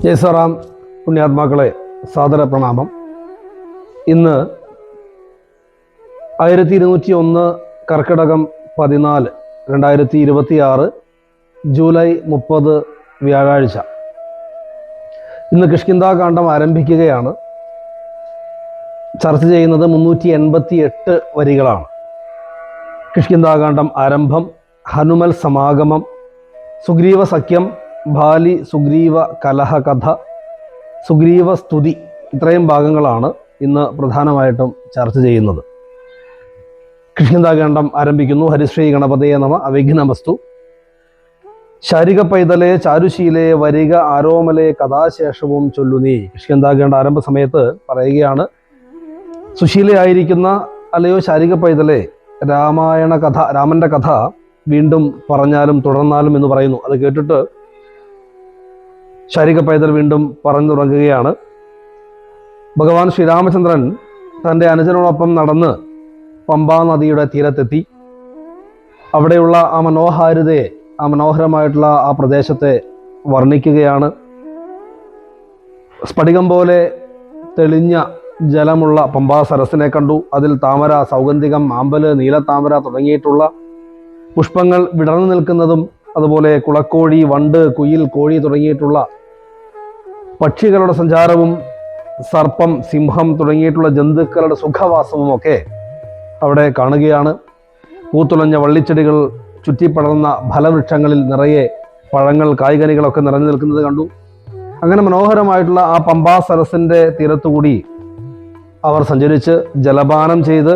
ജയസറാം പുണ്യാത്മാക്കളെ, സാദര പ്രണാമം. ഇന്ന് 1201 കർക്കിടകം 14 2026 ജൂലൈ 30 വ്യാഴാഴ്ച. ഇന്ന് കിഷ്കിന്ധാകാന്ഡം ആരംഭിക്കുകയാണ്. ചർച്ച ചെയ്യുന്നത് 388 വരികളാണ്. കിഷ്കിന്ധാകാന്ഡം ആരംഭം, ഹനുമൽ സമാഗമം, സുഗ്രീവ സഖ്യം, ബാലി സുഗ്രീവ കലഹകഥ, സുഗ്രീവ സ്തുതി, ഇത്രയും ഭാഗങ്ങളാണ് ഇന്ന് പ്രധാനമായിട്ടും ചർച്ച ചെയ്യുന്നത്. കിഷ്കിന്ധാകാന്ഡം ആരംഭിക്കുന്നു. ഹരിശ്രീ ഗണപതയെ നമ, അവിഘ്നമസ്തു. ശാരിക പൈതലെ ചാരുശീലെ വരിക ആരോമലെ കഥാശേഷവും ചൊല്ലുനീ. കിഷ്കിന്ധാകാന്ഡ ആരംഭ സമയത്ത് പറയുകയാണ്, സുശീലയായിരിക്കുന്ന അല്ലയോ ശാരിക പൈതലെ, രാമായണ കഥ, രാമന്റെ കഥ വീണ്ടും പറഞ്ഞാലും തുടർന്നാലും എന്ന് പറയുന്നു. അത് കേട്ടിട്ട് ശാരിക പൈതൽ വീണ്ടും പറഞ്ഞു തുടങ്ങുകയാണ്. ഭഗവാൻ ശ്രീരാമചന്ദ്രൻ തൻ്റെ അനുജനോടൊപ്പം നടന്ന് പമ്പാ നദിയുടെ തീരത്തെത്തി. അവിടെയുള്ള ആ മനോഹാരിതയെ, ആ മനോഹരമായിട്ടുള്ള ആ പ്രദേശത്തെ വർണ്ണിക്കുകയാണ്. സ്ഫടികം പോലെ തെളിഞ്ഞ ജലമുള്ള പമ്പാ സരസിനെ കണ്ടു. അതിൽ താമര, സൗഗന്ധികം, ആമ്പല്, നീലത്താമര തുടങ്ങിയിട്ടുള്ള പുഷ്പങ്ങൾ വിടർന്നു നിൽക്കുന്നതും, അതുപോലെ കുളക്കോഴി, വണ്ട്, കുയിൽ, കോഴി തുടങ്ങിയിട്ടുള്ള പക്ഷികളുടെ സഞ്ചാരവും, സർപ്പം, സിംഹം തുടങ്ങിയിട്ടുള്ള ജന്തുക്കളുടെ സുഖവാസവും ഒക്കെ അവിടെ കാണുകയാണ്. പൂത്തുലഞ്ഞ വള്ളിച്ചെടികൾ ചുറ്റിപ്പടർന്ന ഫലവൃക്ഷങ്ങളിൽ നിറയെ പഴങ്ങൾ, കായ്കനികളൊക്കെ നിറഞ്ഞു നിൽക്കുന്നത് കണ്ടു. അങ്ങനെ മനോഹരമായിട്ടുള്ള ആ പമ്പാ സരസിൻ്റെ തീരത്തുകൂടി അവർ സഞ്ചരിച്ച് ജലപാനം ചെയ്ത്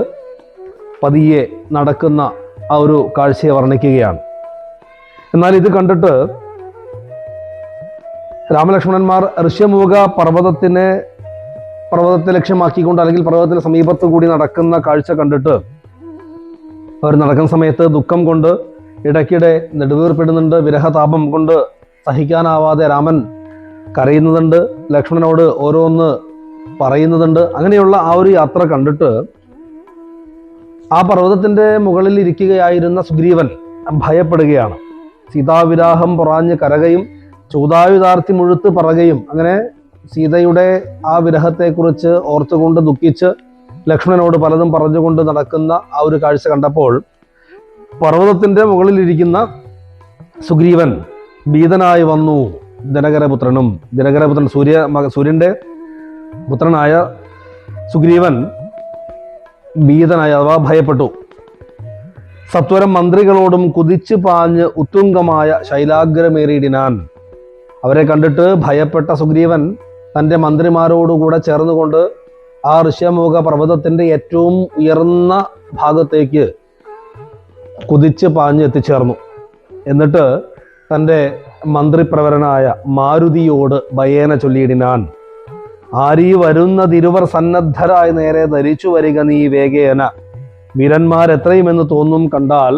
പതിയെ നടക്കുന്ന ആ ഒരു കാഴ്ചയെ വർണ്ണിക്കുകയാണ്. എന്നാൽ ഇത് കണ്ടിട്ട് രാമലക്ഷ്മണന്മാർ ഋഷ്യമൂക പർവ്വതത്തെ ലക്ഷ്യമാക്കിക്കൊണ്ട്, അല്ലെങ്കിൽ പർവ്വതത്തിന് സമീപത്ത് കൂടി നടക്കുന്ന കാഴ്ച കണ്ടിട്ട് അവർ നടക്കുന്ന സമയത്ത് ദുഃഖം കൊണ്ട് ഇടയ്ക്കിടെ നെടുവീർപ്പിടുന്നുണ്ട്. വിരഹതാപം കൊണ്ട് സഹിക്കാനാവാതെ രാമൻ കരയുന്നതുണ്ട്, ലക്ഷ്മണനോട് ഓരോന്ന് പറയുന്നതുണ്ട്. അങ്ങനെയുള്ള ആ ഒരു യാത്ര കണ്ടിട്ട് ആ പർവ്വതത്തിന്റെ മുകളിൽ ഇരിക്കുകയായിരുന്ന സുഗ്രീവൻ ഭയപ്പെടുകയാണ്. സീതാവിരാഹം പൊറാഞ്ഞ് കരകയും ചൂതായുധാർത്തി മുഴുത്ത് പറകയും, അങ്ങനെ സീതയുടെ ആ വിരഹത്തെക്കുറിച്ച് ഓർത്തുകൊണ്ട് ദുഃഖിച്ച് ലക്ഷ്മണനോട് പലതും പറഞ്ഞുകൊണ്ട് നടക്കുന്ന ആ ഒരു കാഴ്ച കണ്ടപ്പോൾ പർവ്വതത്തിന്റെ മുകളിലിരിക്കുന്ന സുഗ്രീവൻ ഭീതനായി വന്നു. ദിനകരപുത്രൻ സൂര്യന്റെ പുത്രനായ സുഗ്രീവൻ ഭീതനായി, അഥവാ ഭയപ്പെട്ടു. സത്വരം മന്ത്രികളോടും കുതിച്ചു പാഞ്ഞ് ഉത്തുംഗമായ ശൈലാഗ്രമേറിയിടിനാൻ. അവരെ കണ്ടിട്ട് ഭയപ്പെട്ട സുഗ്രീവൻ തൻ്റെ മന്ത്രിമാരോടുകൂടെ ചേർന്നുകൊണ്ട് ആ ഋഷ്യമൂക പർവ്വതത്തിന്റെ ഏറ്റവും ഉയർന്ന ഭാഗത്തേക്ക് കുതിച്ച് പാഞ്ഞ് എത്തിച്ചേർന്നു. എന്നിട്ട് തൻ്റെ മന്ത്രിപ്രവരനായ മാരുതിയോട് ഭയേന ചൊല്ലിയിടിനാൻ. ആരീ വരുന്നതിരുവർ സന്നദ്ധരായി നേരെ ധരിച്ചു വരിക നീ വേഗേന. വീരന്മാരെത്രയുമെന്ന് തോന്നും കണ്ടാൽ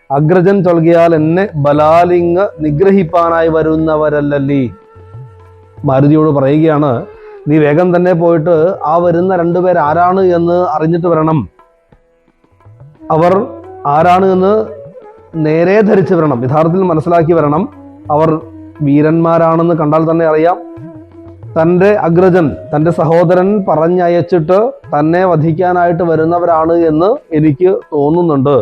അഗ്രജൻ ചൊൽകിയാൽ എന്നെ ബലാലിംഗ നിഗ്രഹിപ്പാനായി വരുന്നവരല്ലല്ലീ. മാരുതിയോട് പറയുകയാണ്, നീ വേഗം തന്നെ പോയിട്ട് ആ വരുന്ന രണ്ടുപേർ ആരാണ് എന്ന് അറിഞ്ഞിട്ട് വരണം. അവർ ആരാണ് എന്ന് നേരെ ധരിച്ചു വരണം, യഥാർത്ഥത്തിൽ മനസ്സിലാക്കി വരണം. അവർ വീരന്മാരാണെന്ന് കണ്ടാൽ തന്നെ അറിയാം. തൻ്റെ അഗ്രജൻ, തൻ്റെ സഹോദരൻ പറഞ്ഞയച്ചിട്ട് തന്നെ വധിക്കാനായിട്ട് വരുന്നവരാണ് എന്ന് എനിക്ക് തോന്നുന്നുണ്ട്.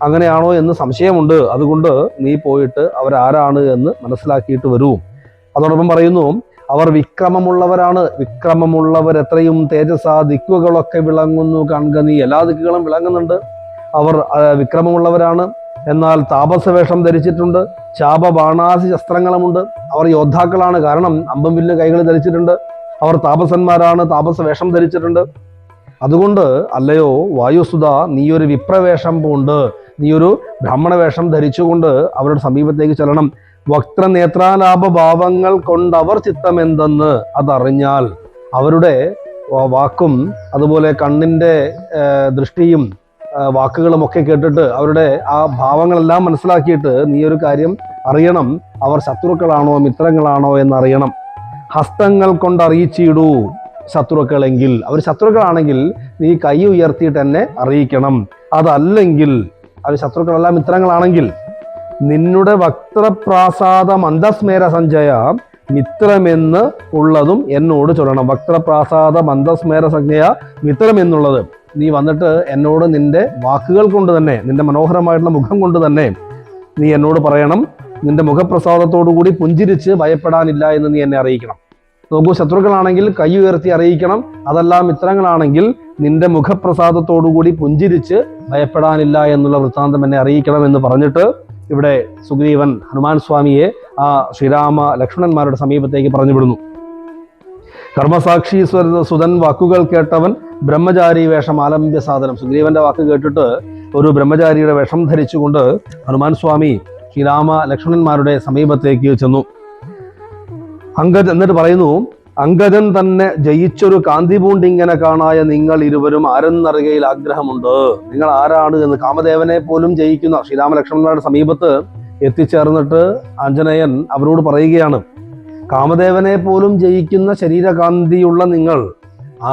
അങ്ങനെയാണോ എന്ന് സംശയമുണ്ട്. അതുകൊണ്ട് നീ പോയിട്ട് അവരാരാണ് എന്ന് മനസ്സിലാക്കിയിട്ട് വരൂ. അതോടൊപ്പം പറയുന്നു, അവർ വിക്രമമുള്ളവരാണ്. വിക്രമമുള്ളവർ എത്രയും തേജസ്സ, ദിക്കുകളൊക്കെ വിളങ്ങുന്നു കാണുക നീ. എല്ലാ ദിക്കുകളും വിളങ്ങുന്നുണ്ട്. അവർ വിക്രമമുള്ളവരാണ്. എന്നാൽ താപസവേഷം ധരിച്ചിട്ടുണ്ട്, ശാപബാണാസി ശസ്ത്രങ്ങളുമുണ്ട്. അവർ യോദ്ധാക്കളാണ്, കാരണം അമ്പം വില്ലും കൈകളിൽ ധരിച്ചിട്ടുണ്ട്. അവർ താപസന്മാരാണ്, താപസ വേഷം ധരിച്ചിട്ടുണ്ട്. അതുകൊണ്ട് അല്ലയോ വായുസുത, നീയൊരു വിപ്രവേഷം പൂണ്ട്, നീയൊരു ബ്രാഹ്മണ വേഷം ധരിച്ചുകൊണ്ട് അവരുടെ സമീപത്തേക്ക് ചെല്ലണം. വക്രനേത്രാലാഭ ഭാവങ്ങൾ കൊണ്ടവർ ചിത്തമെന്തെന്ന് അതറിഞ്ഞാൽ, അവരുടെ വാക്കും അതുപോലെ കണ്ണിൻ്റെ ദൃഷ്ടിയും വാക്കുകളും ഒക്കെ കേട്ടിട്ട് അവരുടെ ആ ഭാവങ്ങളെല്ലാം മനസ്സിലാക്കിയിട്ട് നീ ഒരു കാര്യം അറിയണം, അവർ ശത്രുക്കളാണോ മിത്രങ്ങളാണോ എന്നറിയണം. ഹസ്തങ്ങൾ കൊണ്ടറിയിച്ചിടൂ ശത്രുക്കളെങ്കിൽ, അവർ ശത്രുക്കളാണെങ്കിൽ നീ കൈ ഉയർത്തിയിട്ട് എന്നെ അറിയിക്കണം. അതല്ലെങ്കിൽ, അവർ ശത്രുക്കളെല്ലാം മിത്രങ്ങളാണെങ്കിൽ നിന്നുടെ വക്രപ്രാസാദ മന്ദസ്മേര സഞ്ജയ, മിത്രമെന്ന് ഉള്ളതും എന്നോട് ചൊല്ലണം. വക്രപ്രാസാദ മന്ദസ്മേര സംജ്ഞയ മിത്രം എന്നുള്ളത് നീ വന്നിട്ട് എന്നോട് നിന്റെ വാക്കുകൾ കൊണ്ട് തന്നെ, നിന്റെ മനോഹരമായിട്ടുള്ള മുഖം കൊണ്ട് തന്നെ നീ എന്നോട് പറയണം. നിന്റെ മുഖപ്രസാദത്തോടു കൂടി പുഞ്ചിരിച്ച് ഭയപ്പെടാനില്ല എന്ന് നീ എന്നെ അറിയിക്കണം. നോക്കൂ, ശത്രുക്കളാണെങ്കിൽ കൈ ഉയർത്തി അറിയിക്കണം. അതല്ല, മിത്രങ്ങളാണെങ്കിൽ നിന്റെ മുഖപ്രസാദത്തോടു കൂടി പുഞ്ചിരിച്ച് ഭയപ്പെടാനില്ല എന്നുള്ള വൃത്താന്തം എന്നെ അറിയിക്കണം എന്ന് പറഞ്ഞിട്ട് ഇവിടെ സുഗ്രീവൻ ഹനുമാൻ സ്വാമിയെ ആ ശ്രീരാമ ലക്ഷ്മണന്മാരുടെ സമീപത്തേക്ക് പറഞ്ഞു വിടുന്നു. കർമ്മസാക്ഷി സുതൻ വാക്കുകൾ കേട്ടവൻ ബ്രഹ്മചാരി വേഷം ആലംബ്യ സാധനം. സുഗ്രീവന്റെ വാക്ക് കേട്ടിട്ട് ഒരു ബ്രഹ്മചാരിയുടെ വേഷം ധരിച്ചുകൊണ്ട് ഹനുമാൻ സ്വാമി ശ്രീരാമ ലക്ഷ്മണന്മാരുടെ സമീപത്തേക്ക് ചെന്നു. എന്നിട്ട് പറയുന്നു, അങ്കജൻ തന്നെ ജയിച്ചൊരു കാന്തി പൂണ്ടിങ്ങനെ കാണായ നിങ്ങൾ ഇരുവരും ആരെന്നറികയിൽ ആഗ്രഹമുണ്ട്. നിങ്ങൾ ആരാണ് എന്ന്. കാമദേവനെ പോലും ജയിക്കുന്ന ശ്രീരാമലക്ഷ്മണന്മാരുടെ സമീപത്ത് എത്തിച്ചേർന്നിട്ട് ആഞ്ജനേയൻ അവരോട് പറയുകയാണ്, കാമദേവനെ പോലും ജയിക്കുന്ന ശരീരകാന്തിയുള്ള നിങ്ങൾ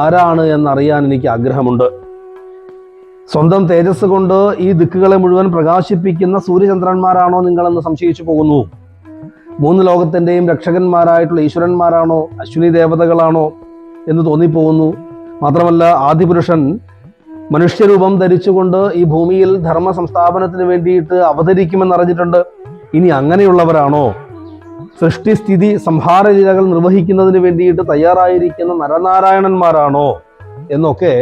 ആരാണ് എന്നറിയാൻ എനിക്ക് ആഗ്രഹമുണ്ട്. സ്വന്തം തേജസ് കൊണ്ട് ഈ ദിക്കുകളെ മുഴുവൻ പ്രകാശിപ്പിക്കുന്ന സൂര്യചന്ദ്രന്മാരാണോ നിങ്ങളെന്ന് സംശയിച്ചു പോകുന്നു. മൂന്ന് ലോകത്തിൻ്റെയും രക്ഷകന്മാരായിട്ടുള്ള ഈശ്വരന്മാരാണോ, അശ്വിനി ദേവതകളാണോ എന്ന് തോന്നിപ്പോകുന്നു. മാത്രമല്ല, ആദിപുരുഷൻ മനുഷ്യരൂപം ധരിച്ചുകൊണ്ട് ഈ ഭൂമിയിൽ ധർമ്മ സംസ്ഥാപനത്തിന് വേണ്ടിയിട്ട് അവതരിക്കുമെന്നറിഞ്ഞിട്ടുണ്ട്. ഇനി അങ്ങനെയുള്ളവരാണോ? സൃഷ്ടിസ്ഥിതി സംഹാര ലീലകൾ നിർവഹിക്കുന്നതിന് വേണ്ടിയിട്ട് തയ്യാറായിരിക്കുന്ന നരനാരായണന്മാരാണോ എന്നൊക്കെ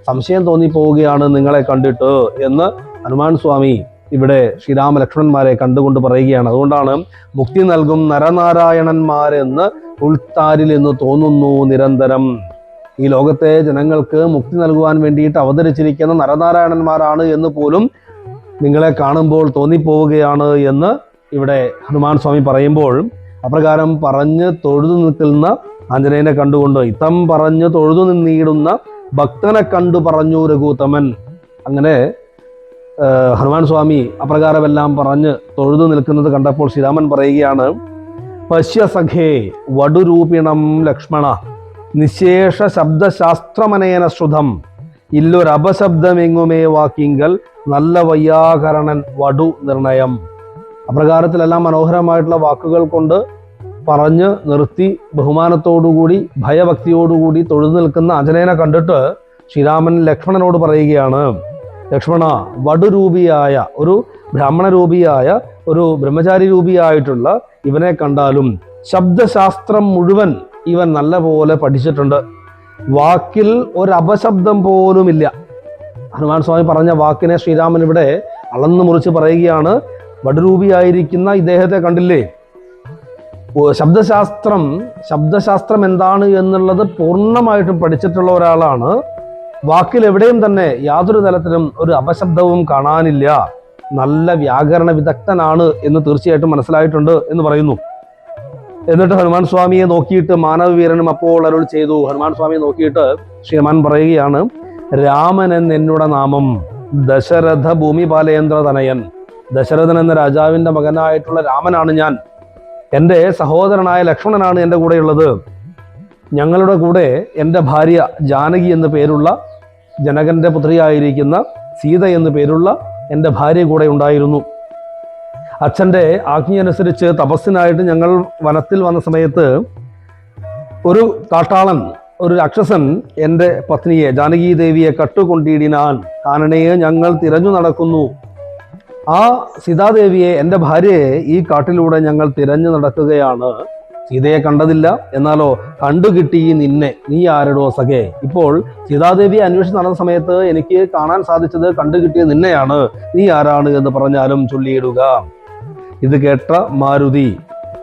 സംശയം തോന്നിപ്പോവുകയാണ് നിങ്ങളെ കണ്ടിട്ട് എന്ന് ഹനുമാൻ സ്വാമി ഇവിടെ ശ്രീരാമ ലക്ഷ്മണന്മാരെ കണ്ടുകൊണ്ട് പറയുകയാണ്. അതുകൊണ്ടാണ് മുക്തി നൽകും നരനാരായണന്മാരെന്ന് ഉൾത്താരിൽ എന്ന് തോന്നുന്നു നിരന്തരം. ഈ ലോകത്തെ ജനങ്ങൾക്ക് മുക്തി നൽകുവാൻ വേണ്ടിയിട്ട് അവതരിച്ചിരിക്കുന്ന നരനാരായണന്മാരാണ് എന്ന് പോലും നിങ്ങളെ കാണുമ്പോൾ തോന്നിപ്പോവുകയാണ് എന്ന് ഇവിടെ ഹനുമാൻ സ്വാമി പറയുമ്പോൾ, അപ്രകാരം പറഞ്ഞ് തൊഴുതു നിൽക്കുന്ന ആഞ്ജനേയനെ കണ്ടുകൊണ്ട് ഇത്തം പറഞ്ഞ് തൊഴുതു നിന്നിടുന്ന ഭക്തനെ കണ്ടു പറഞ്ഞു രഘുത്തമൻ. അങ്ങനെ ഹനുമാൻ സ്വാമി അപ്രകാരമെല്ലാം പറഞ്ഞ് തൊഴുതു നിൽക്കുന്നത് കണ്ടപ്പോൾ ശ്രീരാമൻ പറയുകയാണ്, പശ്യ സഖേ വടുരൂപിണം ലക്ഷ്മണ നിശേഷ ശബ്ദശാസ്ത്രമനേന ശ്രുതം ഇല്ലൊരപശബ്ദമെങ്ങുമേ വാക്കിങ്കൽ നല്ല വയ്യാകരണൻ വടു നിർണയം. അപ്രകാരത്തിലെല്ലാം മനോഹരമായിട്ടുള്ള വാക്കുകൾ കൊണ്ട് പറഞ്ഞ് നിർത്തി ബഹുമാനത്തോടുകൂടി ഭയഭക്തിയോടുകൂടി തൊഴുതു നിൽക്കുന്ന ആഞ്ജനേയനെ കണ്ടിട്ട് ശ്രീരാമൻ ലക്ഷ്മണനോട് പറയുകയാണ്, ലക്ഷ്മണ, വടുരൂപിയായ ഒരു ബ്രാഹ്മണരൂപിയായ ഒരു ബ്രഹ്മചാരി രൂപിയായിട്ടുള്ള ഇവനെ കണ്ടാലും ശബ്ദശാസ്ത്രം മുഴുവൻ ഇവൻ നല്ല പോലെ പഠിച്ചിട്ടുണ്ട്. വാക്കിൽ ഒരപശബ്ദം പോലുമില്ല. ഹനുമാൻ സ്വാമി പറഞ്ഞ വാക്കിനെ ശ്രീരാമൻ ഇവിടെ അളന്നു മുറിച്ച് പറയുകയാണ്. വടുരൂപിയായിരിക്കുന്ന ഇദ്ദേഹത്തെ കണ്ടില്ലേ, ശബ്ദശാസ്ത്രം എന്താണ് എന്നുള്ളത് പൂർണ്ണമായിട്ടും പഠിച്ചിട്ടുള്ള ഒരാളാണ്. വാക്കിൽ എവിടെയും തന്നെ യാതൊരു തരത്തിലും ഒരു അപശബ്ദവും കാണാനില്ല. നല്ല വ്യാകരണ വിദഗ്ധനാണ് എന്ന് തീർച്ചയായിട്ടും മനസ്സിലായിട്ടുണ്ട് എന്ന് പറയുന്നു. എന്നിട്ട് ഹനുമാൻ സ്വാമിയെ നോക്കിയിട്ട് മാനവവീരനും അപ്പോൾ അരുൾ ചെയ്തു. ഹനുമാൻ സ്വാമിയെ നോക്കിയിട്ട് ശ്രീമാൻ പറയുകയാണ്, രാമൻ എന്നുടെ നാമം, ദശരഥ ഭൂമിപാലേന്ദ്ര തനയൻ. ദശരഥൻ എന്ന രാജാവിന്റെ മകനായിട്ടുള്ള രാമനാണ് ഞാൻ. എൻ്റെ സഹോദരനായ ലക്ഷ്മണനാണ് എൻ്റെ കൂടെയുള്ളത്. ഞങ്ങളുടെ കൂടെ എൻ്റെ ഭാര്യ ജാനകി എന്ന് പേരുള്ള, ജനകന്റെ പുത്രിയായിരിക്കുന്ന സീത എന്ന് പേരുള്ള എൻ്റെ ഭാര്യ കൂടെ ഉണ്ടായിരുന്നു. അച്ഛൻ്റെ ആജ്ഞയനുസരിച്ച് തപസ്സിനായിട്ട് ഞങ്ങൾ വനത്തിൽ വന്ന സമയത്ത് ഒരു കാട്ടാളൻ, ഒരു രാക്ഷസൻ എൻ്റെ പത്നിയെ ജാനകി ദേവിയെ കട്ടുകൊണ്ടിടിനാൻ. കാനനയെ ഞങ്ങൾ തിരഞ്ഞു നടക്കുന്നു. ആ സീതാദേവിയെ, എൻ്റെ ഭാര്യയെ ഈ കാട്ടിലൂടെ ഞങ്ങൾ തിരഞ്ഞു നടക്കുകയാണ്. സീതയെ കണ്ടതില്ല, എന്നാലോ കണ്ടുകിട്ടി നിന്നെ. നീ ആരടോ സഖേ? ഇപ്പോൾ സീതാദേവിയെ അന്വേഷിച്ച് നടന്ന സമയത്ത് എനിക്ക് കാണാൻ സാധിച്ചത് കണ്ടുകിട്ടിയ നിന്നെയാണ്. നീ ആരാണ് എന്ന് പറഞ്ഞാലും ചൊല്ലിയിടുക. ഇത് കേട്ട മാരുതി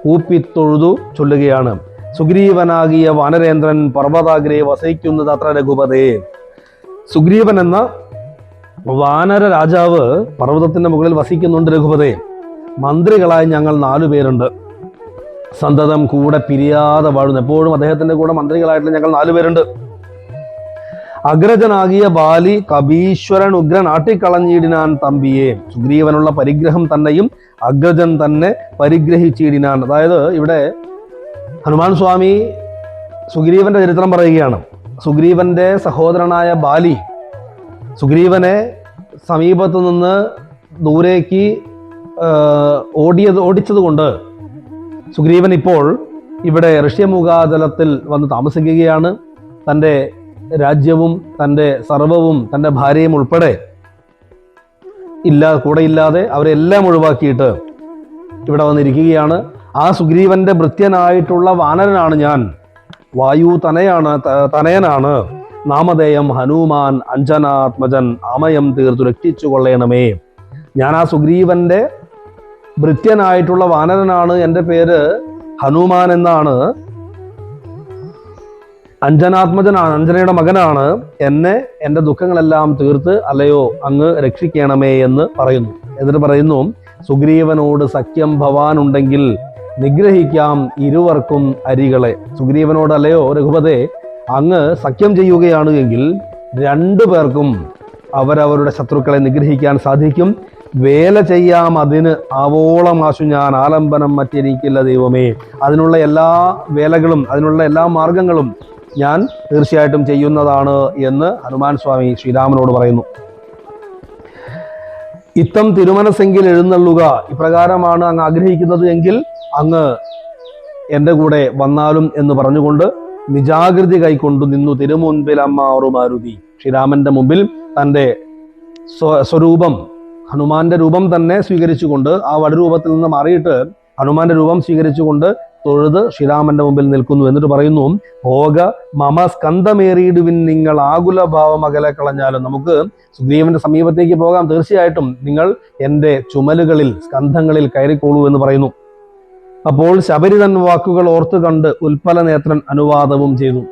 കൂപ്പിത്തൊഴുതു ചൊല്ലുകയാണ്, സുഗ്രീവനാകിയ വാനരേന്ദ്രൻ പർവ്വതാഗ്രേ വസിക്കുന്നത് അത്ര രഘുപതേ. സുഗ്രീവൻ എന്ന വാനര രാജാവ് പർവ്വതത്തിന്റെ മുകളിൽ വസിക്കുന്നുണ്ട് രഘുപതേ. മന്ത്രികളായി ഞങ്ങൾ 4 പേരുണ്ട്. സന്തതം കൂടെ പിരിയാതെ വാഴുന്നു. എപ്പോഴും അദ്ദേഹത്തിന്റെ കൂടെ മന്ത്രികളായിട്ടുള്ള ഞങ്ങൾ 4 പേരുണ്ട്. അഗ്രജനാകിയ ബാലി കബീശ്വരൻ ഉഗ്രൻ ആട്ടിക്കളഞ്ഞിടിനാൻ തമ്പിയെ. സുഗ്രീവനുള്ള പരിഗ്രഹം തന്നെയും അഗ്രജൻ തന്നെ പരിഗ്രഹിച്ചിടിനാൻ. അതായത് ഇവിടെ ഹനുമാൻ സ്വാമി സുഗ്രീവന്റെ ചരിത്രം പറയുകയാണ്. സുഗ്രീവന്റെ സഹോദരനായ ബാലി സുഗ്രീവനെ സമീപത്തു നിന്ന് ദൂരേക്ക് ഓടിച്ചത് കൊണ്ട് സുഗ്രീവൻ ഇപ്പോൾ ഇവിടെ ഋഷ്യമുഖാചലത്തിൽ വന്ന് താമസിക്കുകയാണ്. തൻ്റെ രാജ്യവും തൻ്റെ സർവവും തൻ്റെ ഭാര്യയും ഉൾപ്പെടെ കൂടെയില്ലാതെ അവരെല്ലാം ഒഴിവാക്കിയിട്ട് ഇവിടെ വന്നിരിക്കുകയാണ്. ആ സുഗ്രീവന്റെ ഭൃത്യനായിട്ടുള്ള വാനരനാണ് ഞാൻ. വായു തനയനാണ്. നാമധേയം ഹനുമാൻ അഞ്ജനാത്മജൻ. അമയം തീർത്തു രക്ഷിച്ചു കൊള്ളണമേ. ഞാൻ ആ സുഗ്രീവന്റെ ഭൃത്യനായിട്ടുള്ള വാനരനാണ്. എൻ്റെ പേര് ഹനുമാൻ എന്നാണ്. അഞ്ജനാത്മജനാണ്, അഞ്ജനയുടെ മകനാണ്. എന്നെ എൻ്റെ ദുഃഖങ്ങളെല്ലാം തീർത്ത് അല്ലയോ അങ്ങ് രക്ഷിക്കണമേ എന്ന് പറയുന്നു. എന്നിട്ട് പറയുന്നു, സുഗ്രീവനോട് സഖ്യം ഭവാനുണ്ടെങ്കിൽ നിഗ്രഹിക്കാം ഇരുവർക്കും അരികളെ. സുഗ്രീവനോട് അല്ലയോ രഘുപതേ അങ്ങ് സഖ്യം ചെയ്യുകയാണ് എങ്കിൽ രണ്ടു പേർക്കും അവരവരുടെ ശത്രുക്കളെ നിഗ്രഹിക്കാൻ സാധിക്കും. വേല ചെയ്യാം അതിന് ആവോളം ആശു ഞാൻ, ആലംബനം മറ്റെനിക്കില്ല ദൈവമേ. അതിനുള്ള എല്ലാ വേലകളും അതിനുള്ള എല്ലാ മാർഗങ്ങളും ഞാൻ തീർച്ചയായിട്ടും ചെയ്യുന്നതാണ് എന്ന് ഹനുമാൻ സ്വാമി ശ്രീരാമനോട് പറയുന്നു. ഇത്തം തിരുമനസ്സെങ്കിൽ എഴുന്നള്ളുക. ഇപ്രകാരമാണ് അങ്ങ് ആഗ്രഹിക്കുന്നത് എങ്കിൽ അങ്ങ് എൻ്റെ കൂടെ വന്നാലും എന്ന് പറഞ്ഞുകൊണ്ട് നിജാകൃതി കൈക്കൊണ്ടു നിന്നു തിരുമുൻപിൽ അമ്മാറു മാരുതി. ശ്രീരാമന്റെ മുമ്പിൽ തൻ്റെ സ്വരൂപം ഹനുമാന്റെ രൂപം തന്നെ സ്വീകരിച്ചുകൊണ്ട്, ആ വടരൂപത്തിൽ നിന്ന് മാറിയിട്ട് ഹനുമാന്റെ രൂപം സ്വീകരിച്ചുകൊണ്ട് തൊഴുത് ശ്രീരാമന്റെ മുമ്പിൽ നിൽക്കുന്നു. എന്നിട്ട് പറയുന്നു, ഭോഗ മമ സ്കന്ധമേറിയിടുവിൻ നിങ്ങൾ ആകുലഭാവം അകലെ കളഞ്ഞാലും. നമുക്ക് സുഗ്രീവന്റെ സമീപത്തേക്ക് പോകാം. തീർച്ചയായിട്ടും നിങ്ങൾ എൻ്റെ ചുമലുകളിൽ സ്കന്ധങ്ങളിൽ കയറിക്കോളൂ എന്ന് പറയുന്നു. അപ്പോൾ ശബരി തൻ വാക്കുകൾ ഓർത്തു കണ്ട് ഉൽപ്പല നേത്രൻ അനുവാദവും ചെയ്തു.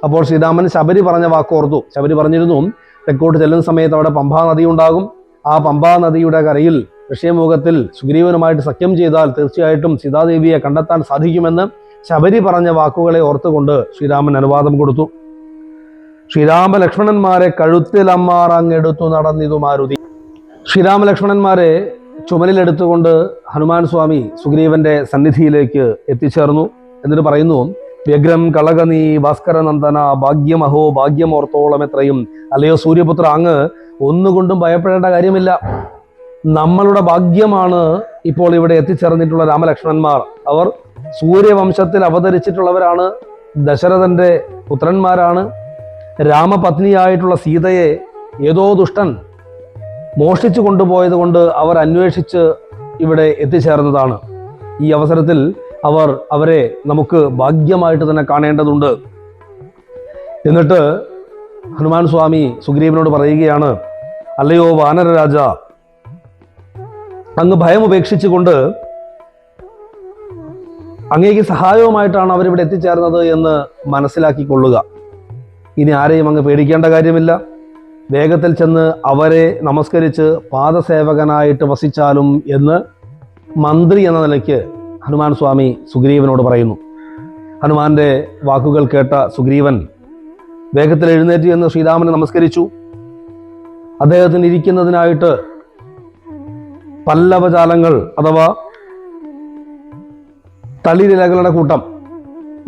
അപ്പോൾ ശ്രീരാമൻ ശബരി പറഞ്ഞ വാക്കോർത്തു. ശബരി പറഞ്ഞിരുന്നു, തെക്കോട്ട് ചെല്ലുന്ന സമയത്ത് അവിടെ പമ്പാ നദി ഉണ്ടാകും. ആ പമ്പാ നദിയുടെ കരയിൽ ഋഷ്യമുഖത്തിൽ സുഗ്രീവനുമായിട്ട് സഖ്യം ചെയ്താൽ തീർച്ചയായിട്ടും സീതാദേവിയെ കണ്ടെത്താൻ സാധിക്കുമെന്ന് ശബരി പറഞ്ഞ വാക്കുകളെ ഓർത്തുകൊണ്ട് ശ്രീരാമൻ അനുവാദം കൊടുത്തു. ശ്രീരാമലക്ഷ്മണന്മാരെ കഴുത്തിലമ്മാറങ്ങെടുത്തു നടന്നിതു മാരുതി. ശ്രീരാമലക്ഷ്മണന്മാരെ ചുമലിലെടുത്തുകൊണ്ട് ഹനുമാൻ സ്വാമി സുഗ്രീവന്റെ സന്നിധിയിലേക്ക് എത്തിച്ചേർന്നു. എന്നിട്ട് പറയുന്നു, വ്യഗ്രം കളകനീ ഭാസ്കരനന്ദന ഭാഗ്യമഹോ ഭാഗ്യമോർത്തോളം എത്രയും. അല്ലയോ സൂര്യപുത്ര, അങ്ങ് ഒന്നുകൊണ്ടും ഭയപ്പെടേണ്ട കാര്യമില്ല. നമ്മളുടെ ഭാഗ്യമാണ് ഇപ്പോൾ ഇവിടെ എത്തിച്ചേർന്നിട്ടുള്ള രാമലക്ഷ്മണന്മാർ. അവർ സൂര്യവംശത്തിൽ അവതരിച്ചിട്ടുള്ളവരാണ്. ദശരഥന്റെ പുത്രന്മാരാണ്. രാമപത്നിയായിട്ടുള്ള സീതയെ ഏതോ ദുഷ്ടൻ മോഷ്ടിച്ചു കൊണ്ടുപോയത് കൊണ്ട് അവർ അന്വേഷിച്ച് ഇവിടെ എത്തിച്ചേർന്നതാണ്. ഈ അവസരത്തിൽ അവരെ നമുക്ക് ഭാഗ്യമായിട്ട് തന്നെ കാണേണ്ടതുണ്ട്. എന്നിട്ട് ഹനുമാൻ സ്വാമി സുഗ്രീവനോട് പറയുകയാണ്, അല്ലയോ വാനരരാജ, അങ്ങ് ഭയം ഉപേക്ഷിച്ചുകൊണ്ട് അങ്ങേക്ക് സഹായവുമായിട്ടാണ് അവരിവിടെ എത്തിച്ചേർന്നത് എന്ന് മനസ്സിലാക്കിക്കൊള്ളുക. ഇനി ആരെയും അങ്ങ് പേടിക്കേണ്ട കാര്യമില്ല. വേഗത്തിൽ ചെന്ന് അവരെ നമസ്കരിച്ച് പാദസേവകനായിട്ട് വസിച്ചാലും എന്ന് മന്ത്രി എന്ന നിലയ്ക്ക് ഹനുമാൻ സ്വാമി സുഗ്രീവനോട് പറയുന്നു. ഹനുമാന്റെ വാക്കുകൾ കേട്ട സുഗ്രീവൻ വേഗത്തിൽ എഴുന്നേറ്റ് എന്ന് ശ്രീരാമനെ നമസ്കരിച്ചു. അദ്ദേഹത്തിന് ഇരിക്കുന്നതിനായിട്ട് പല്ലവജാലങ്ങൾ അഥവാ തളിരിലകളുടെ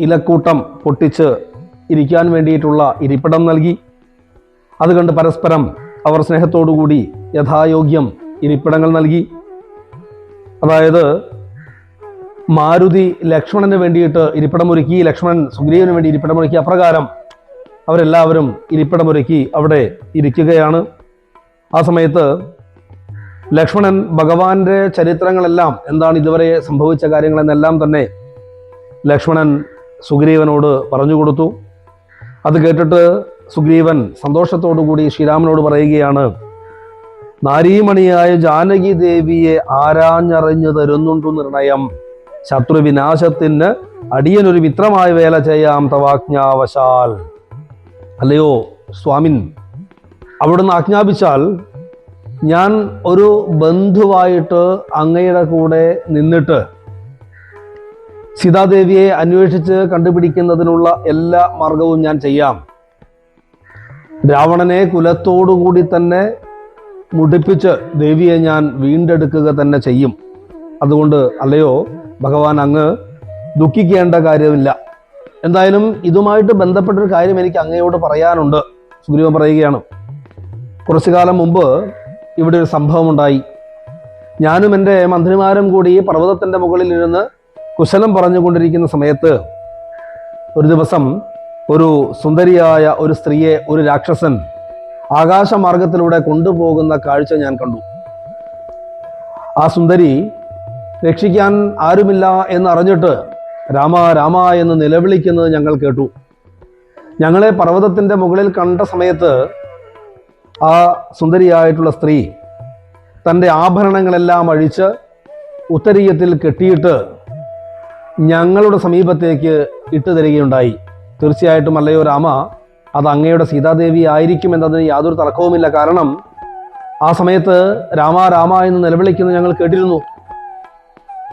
ഇലക്കൂട്ടം പൊട്ടിച്ച് ഇരിക്കാൻ വേണ്ടിയിട്ടുള്ള ഇരിപ്പിടം നൽകി. അത് കണ്ട് പരസ്പരം അവർ സ്നേഹത്തോടുകൂടി യഥായോഗ്യം ഇരിപ്പിടങ്ങൾ നൽകി. അതായത് മാരുതി ലക്ഷ്മണന് വേണ്ടിയിട്ട് ഇരിപ്പിടമൊരുക്കി, ലക്ഷ്മണൻ സുഗ്രീവന് വേണ്ടി ഇരിപ്പിടമൊരുക്കി. അപ്രകാരം അവരെല്ലാവരും ഇരിപ്പിടമൊരുക്കി അവിടെ ഇരിക്കുകയാണ്. ആ സമയത്ത് ലക്ഷ്മണൻ ഭഗവാന്റെ ചരിത്രങ്ങളെല്ലാം, എന്താണ് ഇതുവരെ സംഭവിച്ച കാര്യങ്ങളെന്നെല്ലാം തന്നെ ലക്ഷ്മണൻ സുഗ്രീവനോട് പറഞ്ഞു കൊടുത്തു. അത് കേട്ടിട്ട് സുഗ്രീവൻ സന്തോഷത്തോടുകൂടി ശ്രീരാമനോട് പറയുകയാണ്, നാരീമണിയായ ജാനകി ദേവിയെ ആരാഞ്ഞറിഞ്ഞു തരുന്നുണ്ടു നിർണയം. ശത്രുവിനാശത്തിന് അടിയനൊരു മിത്രമായ വേല ചെയ്യാം തവാജ്ഞാവശാൽ. അല്ലയോ സ്വാമിൻ, അവിടുന്ന് ആജ്ഞാപിച്ചാൽ ഞാൻ ഒരു ബന്ധുവായിട്ട് അങ്ങയുടെ കൂടെ നിന്നിട്ട് സീതാദേവിയെ അന്വേഷിച്ച് കണ്ടുപിടിക്കുന്നതിനുള്ള എല്ലാ മാർഗവും ഞാൻ ചെയ്യാം. രാവണനെ കുലത്തോടുകൂടി തന്നെ മുടിപ്പിച്ച് ദേവിയെ ഞാൻ വീണ്ടെടുക്കുക തന്നെ ചെയ്യും. അതുകൊണ്ട് അല്ലയോ ഭഗവാൻ, അങ്ങ് ദുഃഖിക്കേണ്ട കാര്യമില്ല. എന്തായാലും ഇതുമായിട്ട് ബന്ധപ്പെട്ടൊരു കാര്യം എനിക്ക് അങ്ങയോട് പറയാനുണ്ട്. സുഗ്രീവൻ പറയുകയാണ്, കുറച്ചു കാലം മുമ്പ് ഇവിടെ ഒരു സംഭവം ഉണ്ടായി. ഞാനും എൻ്റെ മന്ത്രിമാരും കൂടി പർവ്വതത്തിൻ്റെ മുകളിലിരുന്ന് കുശലം പറഞ്ഞുകൊണ്ടിരിക്കുന്ന സമയത്ത് ഒരു ദിവസം ഒരു സുന്ദരിയായ ഒരു സ്ത്രീയെ ഒരു രാക്ഷസൻ ആകാശമാർഗത്തിലൂടെ കൊണ്ടുപോകുന്ന കാഴ്ച ഞാൻ കണ്ടു. ആ സുന്ദരി രക്ഷിക്കാൻ ആരുമില്ല എന്നറിഞ്ഞിട്ട് രാമ രാമ എന്ന് നിലവിളിക്കുന്നത് ഞങ്ങൾ കേട്ടു. ഞങ്ങളെ പർവ്വതത്തിൻ്റെ മുകളിൽ കണ്ട സമയത്ത് ആ സുന്ദരിയായിട്ടുള്ള സ്ത്രീ തൻ്റെ ആഭരണങ്ങളെല്ലാം അഴിച്ച് ഉത്തരീയത്തിൽ കെട്ടിയിട്ട് ഞങ്ങളുടെ സമീപത്തേക്ക് ഇട്ടു തരികയുണ്ടായി. തീർച്ചയായിട്ടും അല്ലയോ രാമ, അത് അങ്ങയുടെ സീതാദേവി ആയിരിക്കും എന്നതിന് യാതൊരു തർക്കവുമില്ല. കാരണം ആ സമയത്ത് രാമ രാമ എന്ന് നിലവിളിക്കുന്നത് ഞങ്ങൾ കേട്ടിരുന്നു.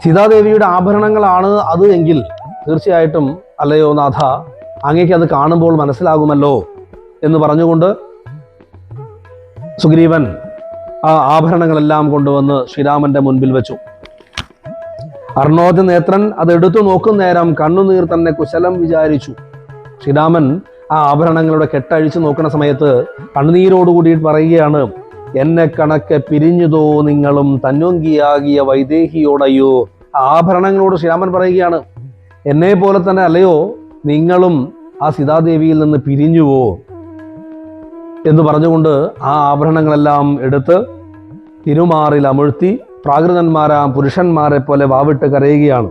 സീതാദേവിയുടെ ആഭരണങ്ങളാണ് അത് എങ്കിൽ തീർച്ചയായിട്ടും അല്ലയോ നാഥ, അങ്ങേക്ക് അത് കാണുമ്പോൾ മനസ്സിലാകുമല്ലോ എന്ന് പറഞ്ഞുകൊണ്ട് സുഗ്രീവൻ ആ ആഭരണങ്ങളെല്ലാം കൊണ്ടുവന്ന് ശ്രീരാമന്റെ മുൻപിൽ വെച്ചു. അർണോജ നേത്രൻ അത് എടുത്തു നോക്കും നേരം കണ്ണുനീർ തന്നെ കുശലം വിചാരിച്ചു. ശ്രീരാമൻ ആ ആഭരണങ്ങളുടെ കെട്ടഴിച്ചു നോക്കുന്ന സമയത്ത് കണ്ണുനീരോടുകൂടി പറയുകയാണ്, എന്നെ കണക്കെ പിരിഞ്ഞുതോ നിങ്ങളും തന്നൊങ്കിയാകിയ വൈദേഹിയോടയോ. ആഭരണങ്ങളോട് ശ്രീരാമൻ പറയുകയാണ്, എന്നെ പോലെ തന്നെ അല്ലയോ നിങ്ങളും ആ സീതാദേവിയിൽ നിന്ന് പിരിഞ്ഞുവോ എന്ന് പറഞ്ഞുകൊണ്ട് ആ ആഭരണങ്ങളെല്ലാം എടുത്ത് തിരുമാറിൽ അമഴ്ത്തി പ്രാകൃതന്മാരാം പുരുഷന്മാരെ പോലെ വാവിട്ട് കരയുകയാണ്.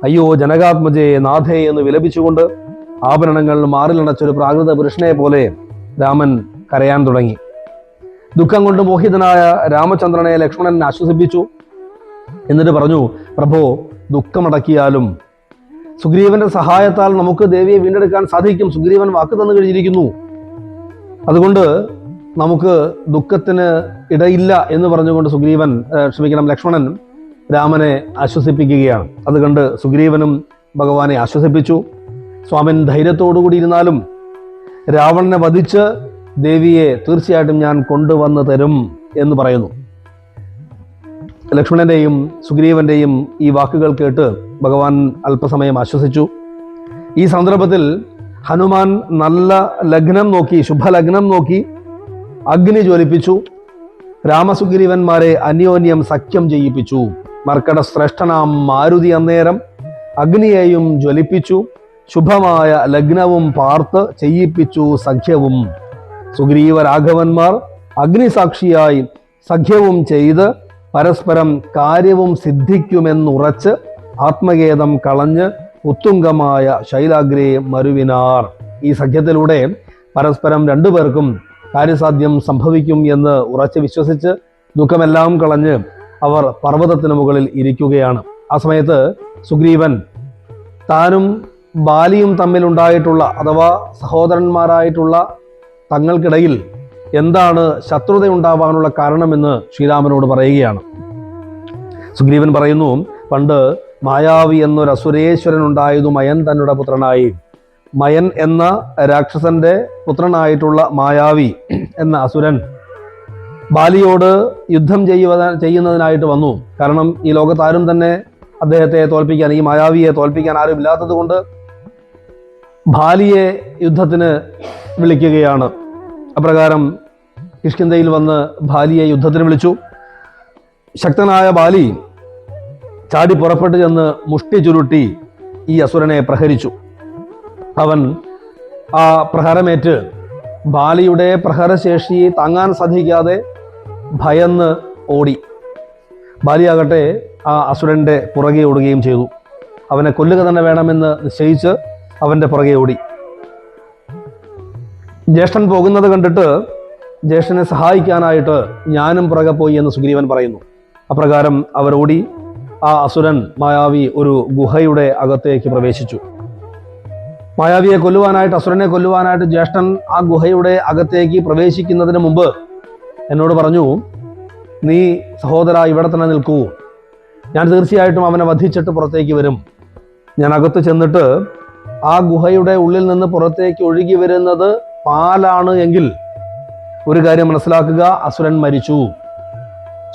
അയ്യോ ജനകാത്മജേ നാഥേ എന്ന് വിലപിച്ചുകൊണ്ട് ആഭരണങ്ങൾ മാറിലണച്ചൊരു പ്രാകൃത പുരുഷനെ പോലെ രാമൻ കരയാൻ തുടങ്ങി. ദുഃഖം കൊണ്ട് മോഹിതനായ രാമചന്ദ്രനെ ലക്ഷ്മണൻ ആശ്വസിപ്പിച്ചു. എന്നിട്ട് പറഞ്ഞു, പ്രഭോ, ദുഃഖമടക്കിയാലും സുഗ്രീവന്റെ സഹായത്താൽ നമുക്ക് ദേവിയെ വീണ്ടെടുക്കാൻ സാധിക്കും. സുഗ്രീവൻ വാക്ക് തന്നു കഴിഞ്ഞിരിക്കുന്നു. അതുകൊണ്ട് നമുക്ക് ദുഃഖത്തിന് ഇടയില്ല എന്ന് പറഞ്ഞുകൊണ്ട് ലക്ഷ്മണൻ രാമനെ ആശ്വസിപ്പിക്കുകയാണ്. അത് കണ്ട് സുഗ്രീവനും ഭഗവാനെ ആശ്വസിപ്പിച്ചു. സ്വാമൻ ധൈര്യത്തോടുകൂടി ഇരുന്നാലും രാവണനെ വധിച്ച് ദേവിയെ തീർച്ചയായിട്ടും ഞാൻ കൊണ്ടുവന്ന് തരും എന്ന് പറയുന്നു. ലക്ഷ്മണന്റെയും സുഗ്രീവന്റെയും ഈ വാക്കുകൾ കേട്ട് ഭഗവാൻ അല്പസമയം ആശ്വസിച്ചു. ഈ സന്ദർഭത്തിൽ ഹനുമാൻ നല്ല ലഗ്നം നോക്കി, ശുഭലഗ്നം നോക്കി അഗ്നി ജ്വലിപ്പിച്ചു. രാമസുഗ്രീവന്മാരെ അന്യോന്യം സഖ്യം ചെയ്യിപ്പിച്ചു. മർക്കട ശ്രേഷ്ഠനാം മാരുതി അന്നേരം അഗ്നിയെയും ജ്വലിപ്പിച്ചു. ശുഭമായ ലഗ്നവും പാർത്ത് ചെയ്യിപ്പിച്ചു സഖ്യവും. സുഗ്രീവ രാഘവന്മാർ അഗ്നിസാക്ഷിയായി സഖ്യവും ചെയ്ത് പരസ്പരം കാര്യവും സിദ്ധിക്കുമെന്നുറച്ച് ആത്മഖേദം കളഞ്ഞ് ഉത്തുംഗമായ ശൈലാഗ്രേ മരുവിനാർ. ഈ സഖ്യത്തിലൂടെ പരസ്പരം രണ്ടുപേർക്കും കാര്യസാധ്യം സംഭവിക്കും എന്ന് ഉറച്ച് വിശ്വസിച്ച് ദുഃഖമെല്ലാം കളഞ്ഞ് അവർ പർവ്വതത്തിന് മുകളിൽ ഇരിക്കുകയാണ്. ആ സമയത്ത് സുഗ്രീവൻ താനും ബാലിയും തമ്മിലുണ്ടായിട്ടുള്ള അഥവാ സഹോദരന്മാരായിട്ടുള്ള തങ്ങൾക്കിടയിൽ എന്താണ് ശത്രുത ഉണ്ടാവാനുള്ള കാരണമെന്ന് ശ്രീരാമനോട് പറയുകയാണ്. സുഗ്രീവൻ പറയുന്നു, പണ്ട് മായാവി എന്നൊരു അസുരേശ്വരൻ ഉണ്ടായതു മയൻ തന്നുടെ പുത്രനായി. മയൻ എന്ന രാക്ഷസന്റെ പുത്രനായിട്ടുള്ള മായാവി എന്ന അസുരൻ ബാലിയോട് യുദ്ധം ചെയ്യുന്നതിനായിട്ട് വന്നു. കാരണം ഈ ലോകത്താരും തന്നെ അദ്ദേഹത്തെ തോൽപ്പിക്കാൻ, ഈ മായാവിയെ തോൽപ്പിക്കാൻ ആരും ഇല്ലാത്തത് കൊണ്ട് ബാലിയെ യുദ്ധത്തിന് വിളിക്കുകയാണ്. അപ്രകാരം കിഷ്കിന്ധയിൽ വന്ന് ബാലിയെ യുദ്ധത്തിന് വിളിച്ചു. ശക്തനായ ബാലി ചാടി പുറപ്പെട്ടു ചെന്ന് മുഷ്ടി ചുരുട്ടി ഈ അസുരനെ പ്രഹരിച്ചു. അവൻ ആ പ്രഹരമേറ്റ് ബാലിയുടെ പ്രഹരശേഷി താങ്ങാൻ സാധിക്കാതെ ഭയന്ന് ഓടി. ബാലിയാകട്ടെ ആ അസുരന്റെ പുറകെ ഓടുകയും ചെയ്തു. അവനെ കൊല്ലുക തന്നെ വേണമെന്ന് നിശ്ചയിച്ച് അവന്റെ പുറകെ ഓടി. ജ്യേഷ്ഠൻ പോകുന്നത് കണ്ടിട്ട് ജ്യേഷ്ഠനെ സഹായിക്കാനായിട്ട് ഞാനും പുറകെ പോയി എന്ന് സുഗ്രീവൻ പറയുന്നു. അപ്രകാരം അവരോടി ആ അസുരൻ മായാവി ഒരു ഗുഹയുടെ അകത്തേക്ക് പ്രവേശിച്ചു. മായാവിയെ കൊല്ലുവാനായിട്ട്, അസുരനെ കൊല്ലുവാനായിട്ട് ജ്യേഷ്ഠൻ ആ ഗുഹയുടെ അകത്തേക്ക് പ്രവേശിക്കുന്നതിന് മുമ്പ് എന്നോട് പറഞ്ഞു, നീ സഹോദര ഇവിടെ തന്നെ നിൽക്കൂ, ഞാൻ തീർച്ചയായിട്ടും അവനെ വധിച്ചിട്ട് പുറത്തേക്ക് വരും. ഞാൻ അകത്ത് ചെന്നിട്ട് ആ ഗുഹയുടെ ഉള്ളിൽ നിന്ന് പുറത്തേക്ക് ഒഴുകി വരുന്നത് പാലാണ് എങ്കിൽ ഒരു കാര്യം മനസ്സിലാക്കുക, അസുരൻ മരിച്ചു.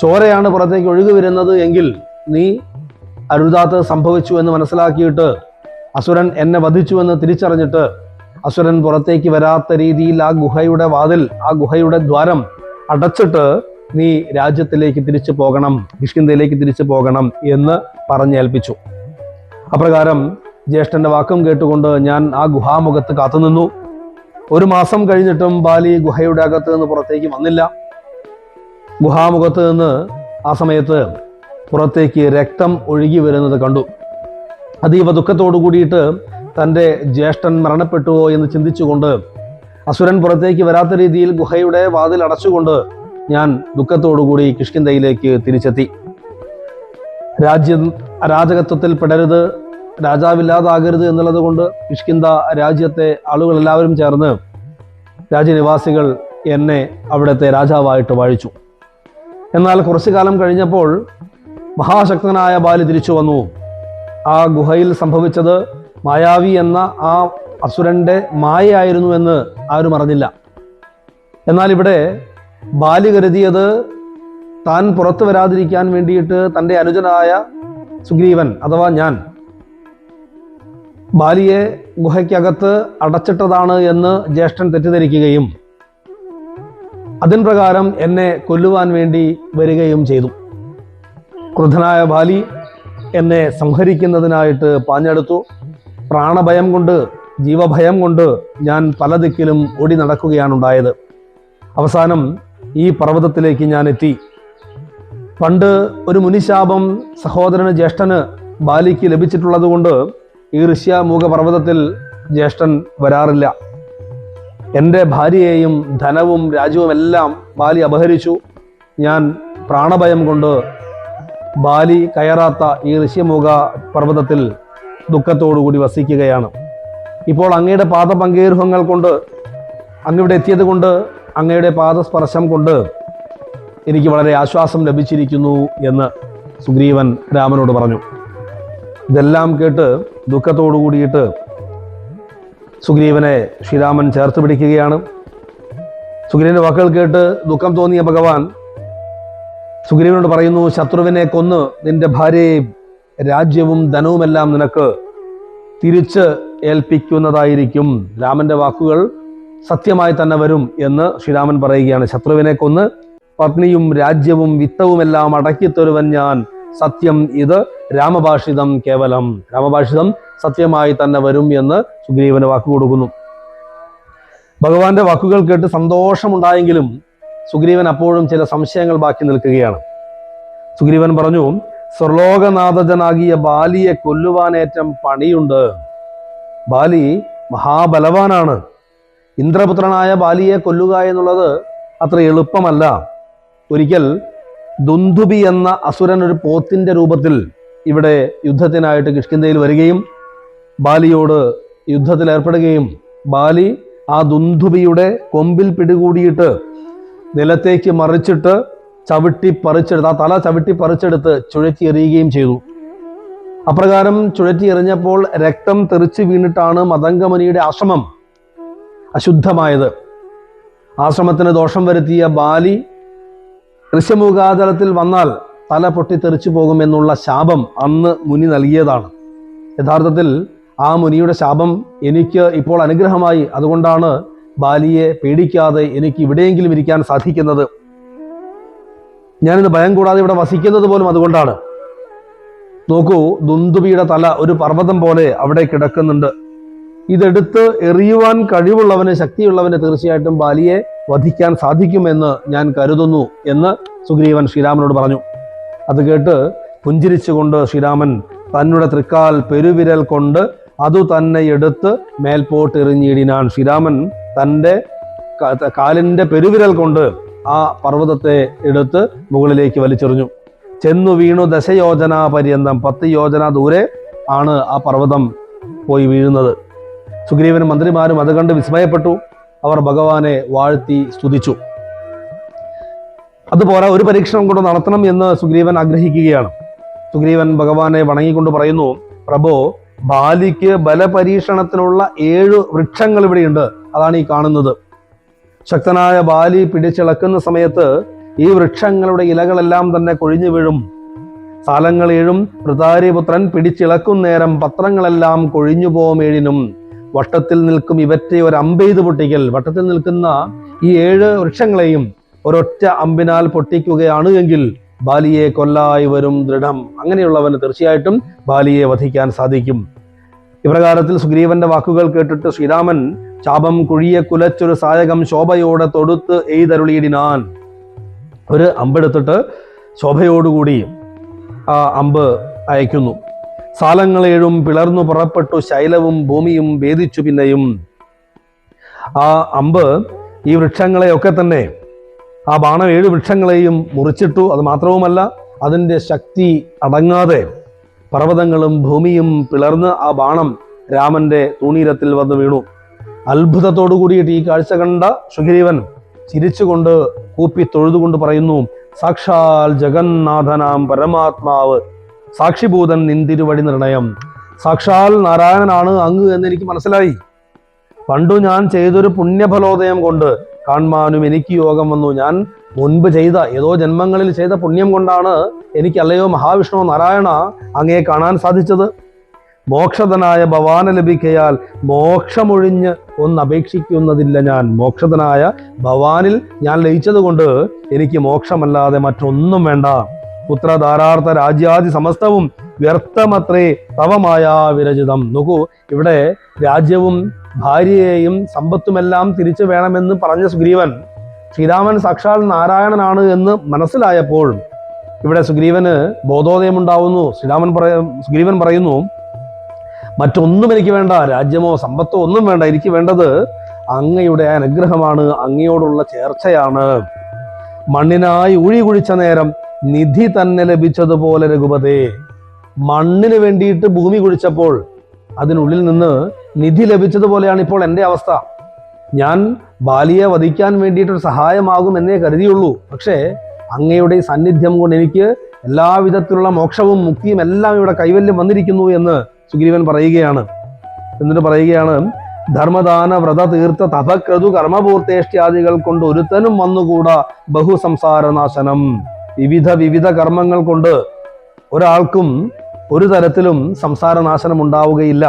ചോരയാണ് പുറത്തേക്ക് ഒഴുകി വരുന്നത് എങ്കിൽ നീ അരുതാത്തത് സംഭവിച്ചു എന്ന് മനസ്സിലാക്കിയിട്ട് അസുരൻ എന്നെ വധിച്ചു എന്ന് തിരിച്ചറിഞ്ഞിട്ട് അസുരൻ പുറത്തേക്ക് വരാത്ത രീതിയിൽ ആ ഗുഹയുടെ വാതിൽ, ആ ഗുഹയുടെ ദ്വാരം അടച്ചിട്ട് നീ രാജ്യത്തിലേക്ക് തിരിച്ചു പോകണം, കിഷ്കിന്ധയിലേക്ക് തിരിച്ചു പോകണം എന്ന് പറഞ്ഞേൽപ്പിച്ചു. അപ്രകാരം ജ്യേഷ്ഠന്റെ വാക്കും കേട്ടുകൊണ്ട് ഞാൻ ആ ഗുഹാമുഖത്ത് കാത്തുനിന്നു. 1 മാസം കഴിഞ്ഞിട്ടും ബാലി ഗുഹയുടെ അകത്ത് നിന്ന് പുറത്തേക്ക് വന്നില്ല. ഗുഹാമുഖത്ത് നിന്ന് ആ സമയത്ത് പുറത്തേക്ക് രക്തം ഒഴുകി വരുന്നത് കണ്ടു. അതീവ ദുഃഖത്തോടു കൂടിയിട്ട് തൻ്റെ ജ്യേഷ്ഠൻ മരണപ്പെട്ടുവോ എന്ന് ചിന്തിച്ചുകൊണ്ട് അസുരൻ പുറത്തേക്ക് വരാത്ത രീതിയിൽ ഗുഹയുടെ വാതിൽ അടച്ചുകൊണ്ട് ഞാൻ ദുഃഖത്തോടുകൂടി കിഷ്കിന്ധയിലേക്ക് തിരിച്ചെത്തി. അരാജകത്വത്തിൽ പെടരുത്, രാജാവില്ലാതാകരുത് എന്നുള്ളത് കൊണ്ട് കിഷ്കിന്ധ രാജ്യത്തെ ആളുകളെല്ലാവരും ചേർന്ന് രാജ്യനിവാസികൾ എന്നെ അവിടുത്തെ രാജാവായിട്ട് വാഴിച്ചു. എന്നാൽ കുറച്ചു കാലം കഴിഞ്ഞപ്പോൾ മഹാശക്തനായ ബാലി തിരിച്ചു വന്നു. ആ ഗുഹയിൽ സംഭവിച്ചത് മായാവി എന്ന ആ അസുരന്റെ മായയായിരുന്നു എന്ന് ആരും അറിഞ്ഞില്ല. എന്നാൽ ഇവിടെ ബാലി കരുതിയത് താൻ പുറത്തു വരാതിരിക്കാൻ വേണ്ടിയിട്ട് തൻ്റെ അനുജനായ സുഗ്രീവൻ അഥവാ ഞാൻ ബാലിയെ ഗുഹയ്ക്കകത്ത് അടച്ചിട്ടതാണ് എന്ന് ജ്യേഷ്ഠൻ തെറ്റിദ്ധരിക്കുകയും അതിൻ പ്രകാരം എന്നെ കൊല്ലുവാൻ വേണ്ടി വരികയും ചെയ്തു. ക്രുദ്ധനായ ബാലി എന്നെ സംഹരിക്കുന്നതിനായിട്ട് പാഞ്ഞെടുത്തു. പ്രാണഭയം കൊണ്ട്, ജീവഭയം കൊണ്ട് ഞാൻ പല ദിക്കിലും ഓടി നടക്കുകയാണുണ്ടായത്. അവസാനം ഈ പർവ്വതത്തിലേക്ക് ഞാൻ എത്തി. പണ്ട് ഒരു മുനിശാപം സഹോദരന് ജ്യേഷ്ഠന് ബാലിക്ക് ലഭിച്ചിട്ടുള്ളത് കൊണ്ട് ഈ ഋഷ്യമൂക പർവ്വതത്തിൽ ജ്യേഷ്ഠൻ വരാറില്ല. എൻ്റെ ഭാര്യയെയും ധനവും രാജ്യവും എല്ലാം ബാലി അപഹരിച്ചു. ഞാൻ പ്രാണഭയം കൊണ്ട് ബാലി കയറാത്ത ഈ ഋഷ്യമൂക പർവ്വതത്തിൽ ദുഃഖത്തോടുകൂടി വസിക്കുകയാണ്. ഇപ്പോൾ അങ്ങയുടെ പാദപങ്കേരുഹങ്ങൾ കൊണ്ട്, അങ്ങിവിടെ എത്തിയത് കൊണ്ട്, അങ്ങയുടെ പാദസ്പർശം കൊണ്ട് എനിക്ക് വളരെ ആശ്വാസം ലഭിച്ചിരിക്കുന്നു എന്ന് സുഗ്രീവൻ രാമനോട് പറഞ്ഞു. ഇതെല്ലാം കേട്ട് ദുഃഖത്തോടു കൂടിയിട്ട് സുഗ്രീവനെ ശ്രീരാമൻ ചേർത്ത് പിടിക്കുകയാണ്. സുഗ്രീവന്റെ വാക്കുകൾ കേട്ട് ദുഃഖം തോന്നിയ ഭഗവാൻ സുഗ്രീവനോട് പറയുന്നു, ശത്രുവിനെ കൊന്ന് നിന്റെ ഭാര്യയും രാജ്യവും ധനവുമെല്ലാം നിനക്ക് തിരിച്ച് ഏൽപ്പിക്കുന്നതായിരിക്കും. രാമന്റെ വാക്കുകൾ സത്യമായി തന്നെ വരും എന്ന് ശ്രീരാമൻ പറയുകയാണ്. ശത്രുവിനെ കൊന്ന് പത്നിയും രാജ്യവും വിത്തവുമെല്ലാം അടക്കിത്തരുവൻ ഞാൻ, സത്യം ഇത് രാമഭാഷിതം കേവലം. രാമഭാഷിതം സത്യമായി തന്നെ വരും എന്ന് സുഗ്രീവന് വാക്കു കൊടുക്കുന്നു. ഭഗവാന്റെ വാക്കുകൾ കേട്ട് സന്തോഷമുണ്ടായെങ്കിലും സുഗ്രീവൻ അപ്പോഴും ചില സംശയങ്ങൾ ബാക്കി നിൽക്കുകയാണ്. സുഗ്രീവൻ പറഞ്ഞു, സ്വർലോകനാഥജനാകിയ ബാലിയെ കൊല്ലുവാനേറ്റം പണിയുണ്ട്. ബാലി മഹാബലവാനാണ്. ഇന്ദ്രപുത്രനായ ബാലിയെ കൊല്ലുക എന്നുള്ളത് അത്ര എളുപ്പമല്ല. ഒരിക്കൽ ദുന്ദുബി എന്ന അസുരൻ ഒരു പോത്തിന്റെ രൂപത്തിൽ ഇവിടെ യുദ്ധത്തിനായിട്ട് കിഷ്കിന്ധയിൽ വരികയും ബാലിയോട് യുദ്ധത്തിൽ ഏർപ്പെടുകയും ബാലി ആ ദുന്ദുബിയുടെ കൊമ്പിൽ പിടികൂടിയിട്ട് നിലത്തേക്ക് മറിച്ചിട്ട് ആ തല ചവിട്ടി പറിച്ചെടുത്ത് ചുഴറ്റി എറിയുകയും ചെയ്തു. അപ്രകാരം ചുഴറ്റി എറിഞ്ഞപ്പോൾ രക്തം തെറിച്ചു വീണിട്ടാണ് മതംഗമുനിയുടെ ആശ്രമം അശുദ്ധമായത്. ആശ്രമത്തിന് ദോഷം വരുത്തിയ ബാലി ഋഷ്യമൂകാചലത്തിൽ വന്നാൽ തല പൊട്ടിത്തെറിച്ചു പോകുമെന്നുള്ള ശാപം അന്ന് മുനി നൽകിയതാണ്. യഥാർത്ഥത്തിൽ ആ മുനിയുടെ ശാപം എനിക്ക് ഇപ്പോൾ അനുഗ്രഹമായി. അതുകൊണ്ടാണ് ബാലിയെ പേടിക്കാതെ എനിക്ക് ഇവിടെയെങ്കിലും ഇരിക്കാൻ സാധിക്കുന്നത്. ഞാനിന്ന് ഭയം കൂടാതെ ഇവിടെ വസിക്കുന്നത് പോലും അതുകൊണ്ടാണ്. നോക്കൂ, ദുന്ദുബിയുടെ തല ഒരു പർവ്വതം പോലെ അവിടെ കിടക്കുന്നുണ്ട്. ഇതെടുത്ത് എറിയുവാൻ കഴിവുള്ളവന്, ശക്തിയുള്ളവന് തീർച്ചയായിട്ടും ബാലിയെ വധിക്കാൻ സാധിക്കുമെന്ന് ഞാൻ കരുതുന്നു എന്ന് സുഗ്രീവൻ ശ്രീരാമനോട് പറഞ്ഞു. അത് കേട്ട് പുഞ്ചിരിച്ചുകൊണ്ട് ശ്രീരാമൻ തന്നുടെ തൃക്കാൽ പെരുവിരൽ കൊണ്ട് അതു തന്നെ എടുത്ത് മേൽപോട്ടെറിഞ്ഞിടിനാൻ. ശ്രീരാമൻ തൻ്റെ കാലിൻ്റെ പെരുവിരൽ കൊണ്ട് ആ പർവ്വതത്തെ എടുത്ത് മുകളിലേക്ക് വലിച്ചെറിഞ്ഞു. ചെന്നു വീണു ദശയോജന പര്യന്തം, 10 യോജന ദൂരെ ആണ് ആ പർവ്വതം പോയി വീഴുന്നത്. സുഗ്രീവനും മന്ത്രിമാരും അത് കണ്ട് വിസ്മയപ്പെട്ടു. അവർ ഭഗവാനെ വാഴ്ത്തി സ്തുതിച്ചു. അതുപോലെ ഒരു പരീക്ഷണം കൊണ്ട് നടത്തണം എന്ന് സുഗ്രീവൻ ആഗ്രഹിക്കുകയാണ്. സുഗ്രീവൻ ഭഗവാനെ വണങ്ങിക്കൊണ്ട് പറയുന്നു, പ്രഭോ, ബാലിക്ക് ബലപരീക്ഷണത്തിനുള്ള 7 വൃക്ഷങ്ങൾ ഇവിടെയുണ്ട്. അതാണ് ഈ കാണുന്നത്. ശക്തനായ ബാലി പിടിച്ചിളക്കുന്ന സമയത്ത് ഈ വൃക്ഷങ്ങളുടെ ഇലകളെല്ലാം തന്നെ കൊഴിഞ്ഞു വീഴും. സാലങ്ങൾ 7 വൃതാരിപുത്രൻ പിടിച്ചിളക്കും നേരം പത്രങ്ങളെല്ലാം കൊഴിഞ്ഞു പോമേഴിനും വട്ടത്തിൽ നിൽക്കും ഇവറ്റെ ഒരു അമ്പെയ്ത് പൊട്ടിക്കൽ. വട്ടത്തിൽ നിൽക്കുന്ന ഈ 7 വൃക്ഷങ്ങളെയും ഒരൊറ്റ അമ്പിനാൽ പൊട്ടിക്കുകയാണ് എങ്കിൽ ബാലിയെ കൊല്ലായി വരും ദൃഢം. അങ്ങനെയുള്ളവന് തീർച്ചയായിട്ടും ബാലിയെ വധിക്കാൻ സാധിക്കും. ഇപ്രകാരത്തിൽ സുഗ്രീവന്റെ വാക്കുകൾ കേട്ടിട്ട് ശ്രീരാമൻ ചാപം കുഴിയെ കുലച്ചൊരു സായകം ശോഭയോടെ തൊടുത്ത് എയ്തരുളിയിടിനാൻ. ഒരു അമ്പെടുത്തിട്ട് ശോഭയോടുകൂടി ആ അമ്പ് അയക്കുന്നു. സാലങ്ങളേഴും പിളർന്നു പുറപ്പെട്ടു ശൈലവും ഭൂമിയും ഭേദിച്ചു. പിന്നെയും ആ അമ്പ് ഈ വൃക്ഷങ്ങളെയൊക്കെ തന്നെ, ആ ബാണം 7 വൃക്ഷങ്ങളെയും മുറിച്ചിട്ടു. അത് മാത്രവുമല്ല, അതിൻ്റെ ശക്തി അടങ്ങാതെ പർവ്വതങ്ങളും ഭൂമിയും പിളർന്ന് ആ ബാണം രാമന്റെ തൂണീരത്തിൽ വന്ന് വീണു. അത്ഭുതത്തോടു കൂടിയിട്ട് ഈ കാഴ്ച കണ്ട സുഗ്രീവൻ ചിരിച്ചുകൊണ്ട് കൂപ്പി തൊഴുതുകൊണ്ട് പറയുന്നു, സാക്ഷാൽ ജഗന്നാഥനാം പരമാത്മാവ് സാക്ഷിഭൂതൻ നിന്തിരുവടി നിർണയം. സാക്ഷാൽ നാരായണനാണ് അങ്ങ് എന്നെനിക്ക് മനസ്സിലായി. പണ്ടു ഞാൻ ചെയ്തൊരു പുണ്യഫലോദയം കൊണ്ട് കാണുവാനും എനിക്ക് യോഗം വന്നു. ഞാൻ മുൻപ് ചെയ്ത ഏതോ ജന്മങ്ങളിൽ ചെയ്ത പുണ്യം കൊണ്ടാണ് എനിക്ക്, അല്ലയോ മഹാവിഷ്ണു നാരായണ, അങ്ങയെ കാണാൻ സാധിച്ചത്. മോക്ഷതനായ ഭവാനെ ലഭിക്കയാൽ മോക്ഷമൊഴിഞ്ഞ് ഒന്നപേക്ഷിക്കുന്നതില്ല ഞാൻ. മോക്ഷതനായ ഭവാനിൽ ഞാൻ ലയിച്ചത് കൊണ്ട് എനിക്ക് മോക്ഷമല്ലാതെ മറ്റൊന്നും വേണ്ട. പുത്രധാരാർത്ഥ രാജ്യാദി സമസ്തവും വ്യർത്ഥമത്രേ തവമായ വിരചിതം. നോക്കൂ, ഇവിടെ രാജ്യവും ഭാര്യയെയും സമ്പത്തുമെല്ലാം തിരിച്ചു വേണമെന്ന് പറഞ്ഞ സുഗ്രീവൻ ശ്രീരാമൻ സാക്ഷാൽ നാരായണനാണ് എന്ന് മനസ്സിലായപ്പോൾ ഇവിടെ സുഗ്രീവന് ബോധോദയം ഉണ്ടാവുന്നു. സുഗ്രീവൻ പറയുന്നു, മറ്റൊന്നും എനിക്ക് വേണ്ട, രാജ്യമോ സമ്പത്തോ ഒന്നും വേണ്ട. എനിക്ക് വേണ്ടത് അങ്ങയുടെ അനുഗ്രഹമാണ്, അങ്ങയോടുള്ള ചേർച്ചയാണ്. മണ്ണിനായി ഊഴി കുഴിച്ച നേരം നിധി തന്നെ ലഭിച്ചതുപോലെ രഘുപതേ. മണ്ണിന് വേണ്ടിയിട്ട് ഭൂമി കുഴിച്ചപ്പോൾ അതിനുള്ളിൽ നിന്ന് നിധി ലഭിച്ചതുപോലെയാണ് ഇപ്പോൾ എൻ്റെ അവസ്ഥ. ഞാൻ ബാലിയെ വധിക്കാൻ വേണ്ടിയിട്ടൊരു സഹായമാകും എന്നേ കരുതിയുള്ളൂ. പക്ഷേ അങ്ങയുടെ സാന്നിധ്യം കൊണ്ട് എനിക്ക് എല്ലാവിധത്തിലുള്ള മോക്ഷവും മുക്തിയും എല്ലാം ഇവിടെ കൈവല്യം വന്നിരിക്കുന്നു എന്ന് സുഗ്രീവൻ പറയുകയാണ്. എന്നിട്ട് പറയുകയാണ്, ധർമ്മദാന വ്രത തീർത്ഥ തപക്രതു കർമ്മപൂർത്തേഷ്ട്യാദികൾ കൊണ്ട് ഒരുത്തനും വന്നുകൂടാ ബഹുസംസാരനാശനം. വിവിധ കർമ്മങ്ങൾ കൊണ്ട് ഒരാൾക്കും ഒരു തരത്തിലും സംസാരനാശനം ഉണ്ടാവുകയില്ല.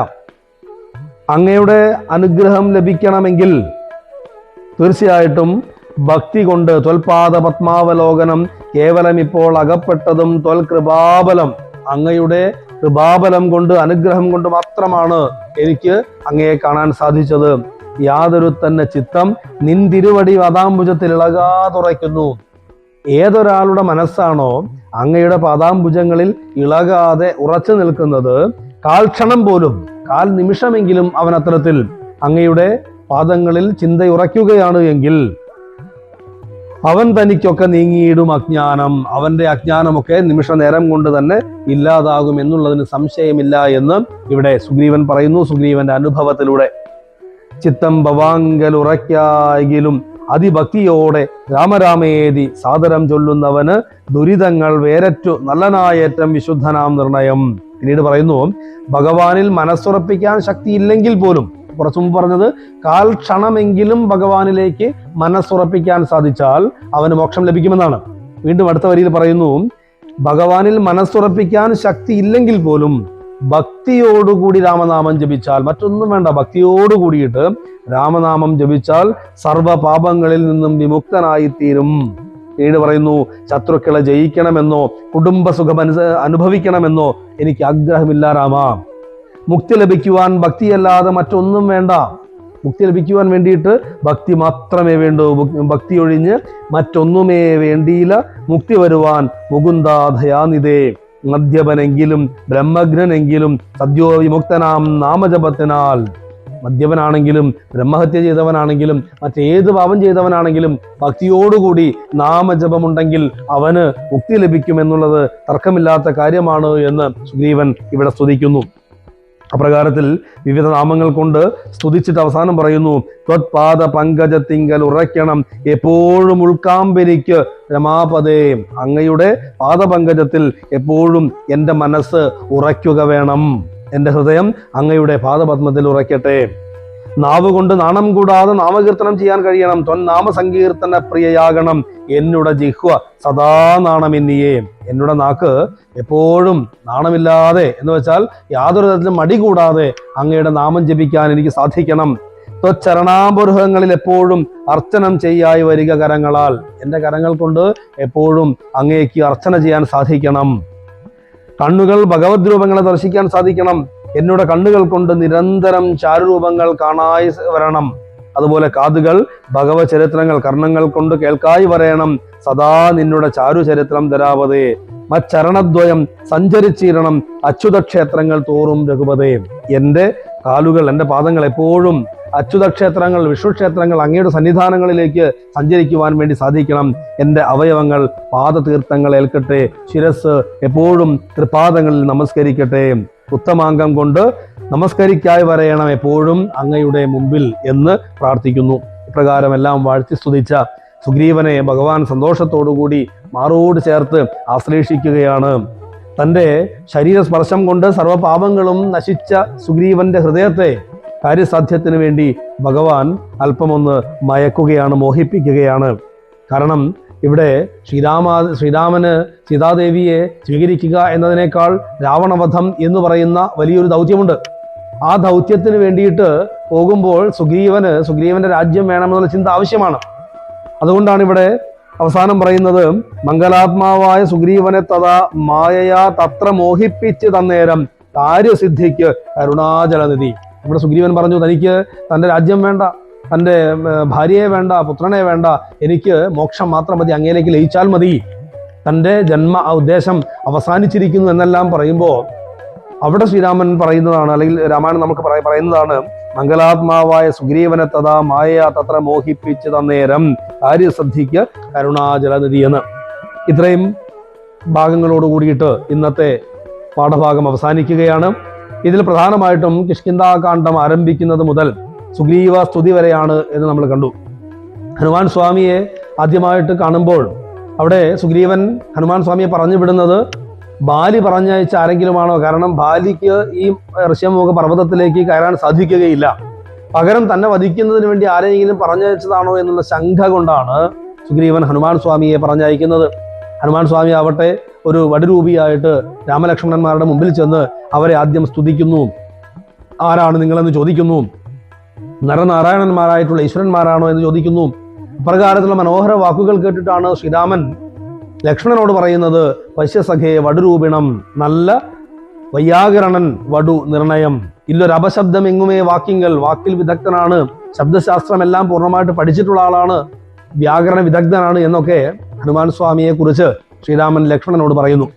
അങ്ങയുടെ അനുഗ്രഹം ലഭിക്കണമെങ്കിൽ തീർച്ചയായിട്ടും ഭക്തി കൊണ്ട് ത്വൽപാദ പത്മാവലോകനം കേവലം ഇപ്പോൾ അകപ്പെട്ടതും ത്വൽകൃപാബലം, അങ്ങയുടെ കൃപാബലം കൊണ്ട് അനുഗ്രഹം കൊണ്ട് മാത്രമാണ് എനിക്ക് അങ്ങയെ കാണാൻ സാധിച്ചത്. യാതൊരു തന്നെ ചിത്തം നിന്തിരുവടി പാദാംബുജത്തിൽ ഇളകാതുറയ്ക്കുന്നു. ഏതൊരാളുടെ മനസ്സാണോ അങ്ങയുടെ പാദാംബുജങ്ങളിൽ ഇളകാതെ ഉറച്ചു നിൽക്കുന്നത്, കാൽക്ഷണം പോലും, കാൽ നിമിഷമെങ്കിലും അവൻ അത്തരത്തിൽ അങ്ങയുടെ പാദങ്ങളിൽ ചിന്തയുറയ്ക്കുകയാണ് എങ്കിൽ അവൻ തനിക്കൊക്കെ നീങ്ങിയിടും അജ്ഞാനം. അവന്റെ അജ്ഞാനമൊക്കെ നിമിഷ നേരം കൊണ്ട് തന്നെ ഇല്ലാതാകും എന്നുള്ളതിന് സംശയമില്ല എന്ന് ഇവിടെ സുഗ്രീവൻ പറയുന്നു. സുഗ്രീവന്റെ അനുഭവത്തിലൂടെ ചിത്തം ഭവാങ്കലുറയ്ക്കായെങ്കിലും അതിഭക്തിയോടെ രാമരാമേതി സാദരം ചൊല്ലുന്നവന് ദുരിതങ്ങൾ വേരറ്റു നല്ലനായേറ്റം വിശുദ്ധനാം നിർണയം. പിന്നീട് പറയുന്നു, ഭഗവാനിൽ മനസ്സുറപ്പിക്കാൻ ശക്തിയില്ലെങ്കിൽ പോലും, കുറച്ചു മുമ്പ് പറഞ്ഞത് കാൽ ക്ഷണമെങ്കിലും ഭഗവാനിലേക്ക് മനസ്സുറപ്പിക്കാൻ സാധിച്ചാൽ അവന് മോക്ഷം ലഭിക്കുമെന്നാണ്. വീണ്ടും അടുത്ത വരിയിൽ പറയുന്നു, ഭഗവാനിൽ മനസ്സുറപ്പിക്കാൻ ശക്തി ഇല്ലെങ്കിൽ പോലും ഭക്തിയോടുകൂടി രാമനാമം ജപിച്ചാൽ, മറ്റൊന്നും വേണ്ട, ഭക്തിയോടുകൂടിയിട്ട് രാമനാമം ജപിച്ചാൽ സർവപാപങ്ങളിൽ നിന്നും വിമുക്തനായിത്തീരും. പിന്നീട് പറയുന്നു, ശത്രുക്കളെ ജയിക്കണമെന്നോ കുടുംബസുഖം അനുഭവിക്കണമെന്നോ എനിക്ക് ആഗ്രഹമില്ല രാമ. മുക്തി ലഭിക്കുവാൻ ഭക്തിയല്ലാതെ മറ്റൊന്നും വേണ്ട. മുക്തി ലഭിക്കുവാൻ വേണ്ടിയിട്ട് ഭക്തി മാത്രമേ വേണ്ടൂ. ഭക്തി ഒഴിഞ്ഞ് മറ്റൊന്നുമേ വേണ്ടിയില്ല. മുക്തി വരുവാൻ മുകുന്ദാധയാനിതേ. മദ്യപനെങ്കിലും ബ്രഹ്മജ്ഞനെങ്കിലും സദ്യോ വിമുക്തനാം നാമജപത്തിനാൽ. മദ്യപനാണെങ്കിലും ബ്രഹ്മഹത്യ ചെയ്തവനാണെങ്കിലും മറ്റേത് പാപം ചെയ്തവനാണെങ്കിലും ഭക്തിയോടുകൂടി നാമജപമുണ്ടെങ്കിൽ അവന് മുക്തി ലഭിക്കുമെന്നുള്ളത് തർക്കമില്ലാത്ത കാര്യമാണ് എന്ന് സുഗ്രീവൻ ഇവിടെ സ്തുതിക്കുന്നു. അപ്രകാരത്തിൽ വിവിധ നാമങ്ങൾ കൊണ്ട് സ്തുതിച്ചിട്ട് അവസാനം പറയുന്നു, ത്വത്പാദ പങ്കജത്തിങ്കൽ ഉറയ്ക്കണം എപ്പോഴും ഉൾക്കാമ്പെനിക്ക് രമാപദേ. അങ്ങയുടെ പാദപങ്കജത്തിൽ എപ്പോഴും എൻ്റെ മനസ്സ് ഉറയ്ക്കുക വേണം. എൻ്റെ ഹൃദയം അങ്ങയുടെ പാദപത്മത്തിൽ ഉറയ്ക്കട്ടെ. നാവ് കൊണ്ട് നാണം കൂടാതെ നാമകീർത്തനം ചെയ്യാൻ കഴിയണം. നാമസങ്കീർത്തന പ്രിയയാകണം എന്നുടെ ജിഹ്വ സദാ നാണമെന്നിയേ. എന്നുടെ നാക്ക് എപ്പോഴും നാണമില്ലാതെ, എന്ന് വെച്ചാൽ യാതൊരു തരത്തിലും മടി കൂടാതെ അങ്ങയുടെ നാമം ജപിക്കാൻ എനിക്ക് സാധിക്കണം. ത്വച്ചരണാപുരുഹങ്ങളിൽ എപ്പോഴും അർച്ചനം ചെയ്യായി വരിക കരങ്ങളാൽ. എൻ്റെ കരങ്ങൾ കൊണ്ട് എപ്പോഴും അങ്ങേക്ക് അർച്ചന ചെയ്യാൻ സാധിക്കണം. കണ്ണുകൾ ഭഗവത് രൂപങ്ങളെ ദർശിക്കാൻ സാധിക്കണം. എന്നോട് കണ്ണുകൾ കൊണ്ട് നിരന്തരം ചാരുരൂപങ്ങൾ കാണായി വരണം. അതുപോലെ കാതുകൾ ഭഗവത് ചരിത്രങ്ങൾ കർണങ്ങൾ കൊണ്ട് കേൾക്കായി വരയണം. സദാ നിന്നുടെ ചാരു ചരിത്രം ധരാവതേ. മച്ചരണദ്വയം സഞ്ചരിച്ചിരണം അച്യുതക്ഷേത്രങ്ങൾ തോറും രഘുപതേ. എൻ്റെ കാലുകൾ, എൻ്റെ പാദങ്ങൾ എപ്പോഴും അച്യുതക്ഷേത്രങ്ങൾ, വിഷ്ണുക്ഷേത്രങ്ങൾ, അങ്ങയുടെ സന്നിധാനങ്ങളിലേക്ക് സഞ്ചരിക്കുവാൻ വേണ്ടി സാധിക്കണം. എൻ്റെ അവയവങ്ങൾ പാദതീർത്ഥങ്ങൾ ഏൽക്കട്ടെ. ശിരസ് എപ്പോഴും തൃപാദങ്ങളിൽ നമസ്കരിക്കട്ടെ. ഉത്തമാംഗം കൊണ്ട് നമസ്കരിക്കായി വരയണം എപ്പോഴും അങ്ങയുടെ മുമ്പിൽ എന്ന് പ്രാർത്ഥിക്കുന്നു. ഇപ്രകാരം എല്ലാം വാഴ്ത്തി സ്തുതിച്ച സുഗ്രീവനെ ഭഗവാൻ സന്തോഷത്തോടുകൂടി മാറോട് ചേർത്ത് ആശ്ലേഷിക്കുകയാണ്. തൻ്റെ ശരീരസ്പർശം കൊണ്ട് സർവ്വപാപങ്ങളും നശിച്ച സുഗ്രീവന്റെ ഹൃദയത്തെ കാര്യസാധ്യത്തിന് വേണ്ടി ഭഗവാൻ അല്പമൊന്ന് മയക്കുകയാണ്, മോഹിപ്പിക്കുകയാണ്. കാരണം ഇവിടെ ശ്രീരാമന് സീതാദേവിയെ സ്വീകരിക്കുക എന്നതിനേക്കാൾ രാവണവധം എന്ന് പറയുന്ന വലിയൊരു ദൗത്യമുണ്ട്. ആ ദൗത്യത്തിന് വേണ്ടിയിട്ട് പോകുമ്പോൾ സുഗ്രീവന്റെ രാജ്യം വേണമെന്നുള്ള ചിന്ത ആവശ്യമാണ്. അതുകൊണ്ടാണ് ഇവിടെ അവസാനം പറയുന്നത്, മംഗലാത്മാവായ സുഗ്രീവനെ തഥാ മായയാ തത്ര മോഹിപ്പിച്ച് തന്നേരം കാര്യസിദ്ധിക്ക് കരുണാജലനിധി. ഇവിടെ സുഗ്രീവൻ പറഞ്ഞു, തനിക്ക് തൻ്റെ രാജ്യം വേണ്ട, തൻ്റെ ഭാര്യയെ വേണ്ട, പുത്രനെ വേണ്ട, എനിക്ക് മോക്ഷം മാത്രം മതി, അങ്ങയിലേക്ക് ലയിച്ചാൽ മതി, തൻ്റെ ജന്മ ഉദ്ദേശം അവസാനിച്ചിരിക്കുന്നു എന്നെല്ലാം പറയുമ്പോൾ അവിടെ ശ്രീരാമൻ പറയുന്നതാണ്, അല്ലെങ്കിൽ രാമായണം നമുക്ക് പറയുന്നതാണ്, മംഗലാത്മാവായ സുഗ്രീവനെ തഥാ മായ തത്ര മോഹിപ്പിച്ച് തന്നേരം കാര്യസിദ്ധിക്ക് കരുണാജലനിധി എന്ന്. ഇത്രയും ഭാഗങ്ങളോട് കൂടിയിട്ട് ഇന്നത്തെ പാഠഭാഗം അവസാനിക്കുകയാണ്. ഇതിൽ പ്രധാനമായിട്ടും കിഷ്കിന്ധാകാന്ഡം ആരംഭിക്കുന്നത് മുതൽ സുഗ്രീവ സ്തുതി വരെയാണ് എന്ന് നമ്മൾ കണ്ടു. ഹനുമാൻ സ്വാമിയെ ആദ്യമായിട്ട് കാണുമ്പോൾ അവിടെ സുഗ്രീവൻ ഹനുമാൻ സ്വാമിയെ പറഞ്ഞു വിടുന്നത് ബാലി പറഞ്ഞയച്ച ആരെങ്കിലുമാണോ? കാരണം ബാലിക്ക് ഈ ഋഷ്യമുഖ പർവ്വതത്തിലേക്ക് കയറാൻ സാധിക്കുകയില്ല. പകരം തന്നെ വധിക്കുന്നതിന് വേണ്ടി ആരെങ്കിലും പറഞ്ഞയച്ചതാണോ എന്നുള്ള ശങ്ക കൊണ്ടാണ് സുഗ്രീവൻ ഹനുമാൻ സ്വാമിയെ പറഞ്ഞയക്കുന്നത്. ഹനുമാൻ സ്വാമി ആവട്ടെ ഒരു വടുരൂപിയായിട്ട് രാമലക്ഷ്മണന്മാരുടെ മുമ്പിൽ ചെന്ന് അവരെ ആദ്യം സ്തുതിക്കുന്നു. ആരാണ് നിങ്ങളെന്ന് ചോദിക്കുന്നു. നരനാരായണന്മാരായിട്ടുള്ള ഈശ്വരന്മാരാണോ എന്ന് ചോദിക്കുന്നു. ഇപ്രകാരത്തിലുള്ള മനോഹര വാക്കുകൾ കേട്ടിട്ടാണ് ശ്രീരാമൻ ലക്ഷ്മണനോട് പറയുന്നത്, പശ്യസഖേ വടുരൂപിണം, നല്ല വൈയാകരണൻ വടു നിർണയം, ഇല്ലൊരു അപശബ്ദം എങ്ങുമേ വാക്കിങ്കൽ, വാക്കിൽ വിദഗ്ധനാണ്, ശബ്ദശാസ്ത്രമെല്ലാം പൂർണ്ണമായിട്ട് പഠിച്ചിട്ടുള്ള ആളാണ്, വ്യാകരണ വിദഗ്ധനാണ് എന്നൊക്കെ ഹനുമാൻ സ്വാമിയെ കുറിച്ച് ശ്രീരാമൻ ലക്ഷ്മണനോട് പറയുന്നു.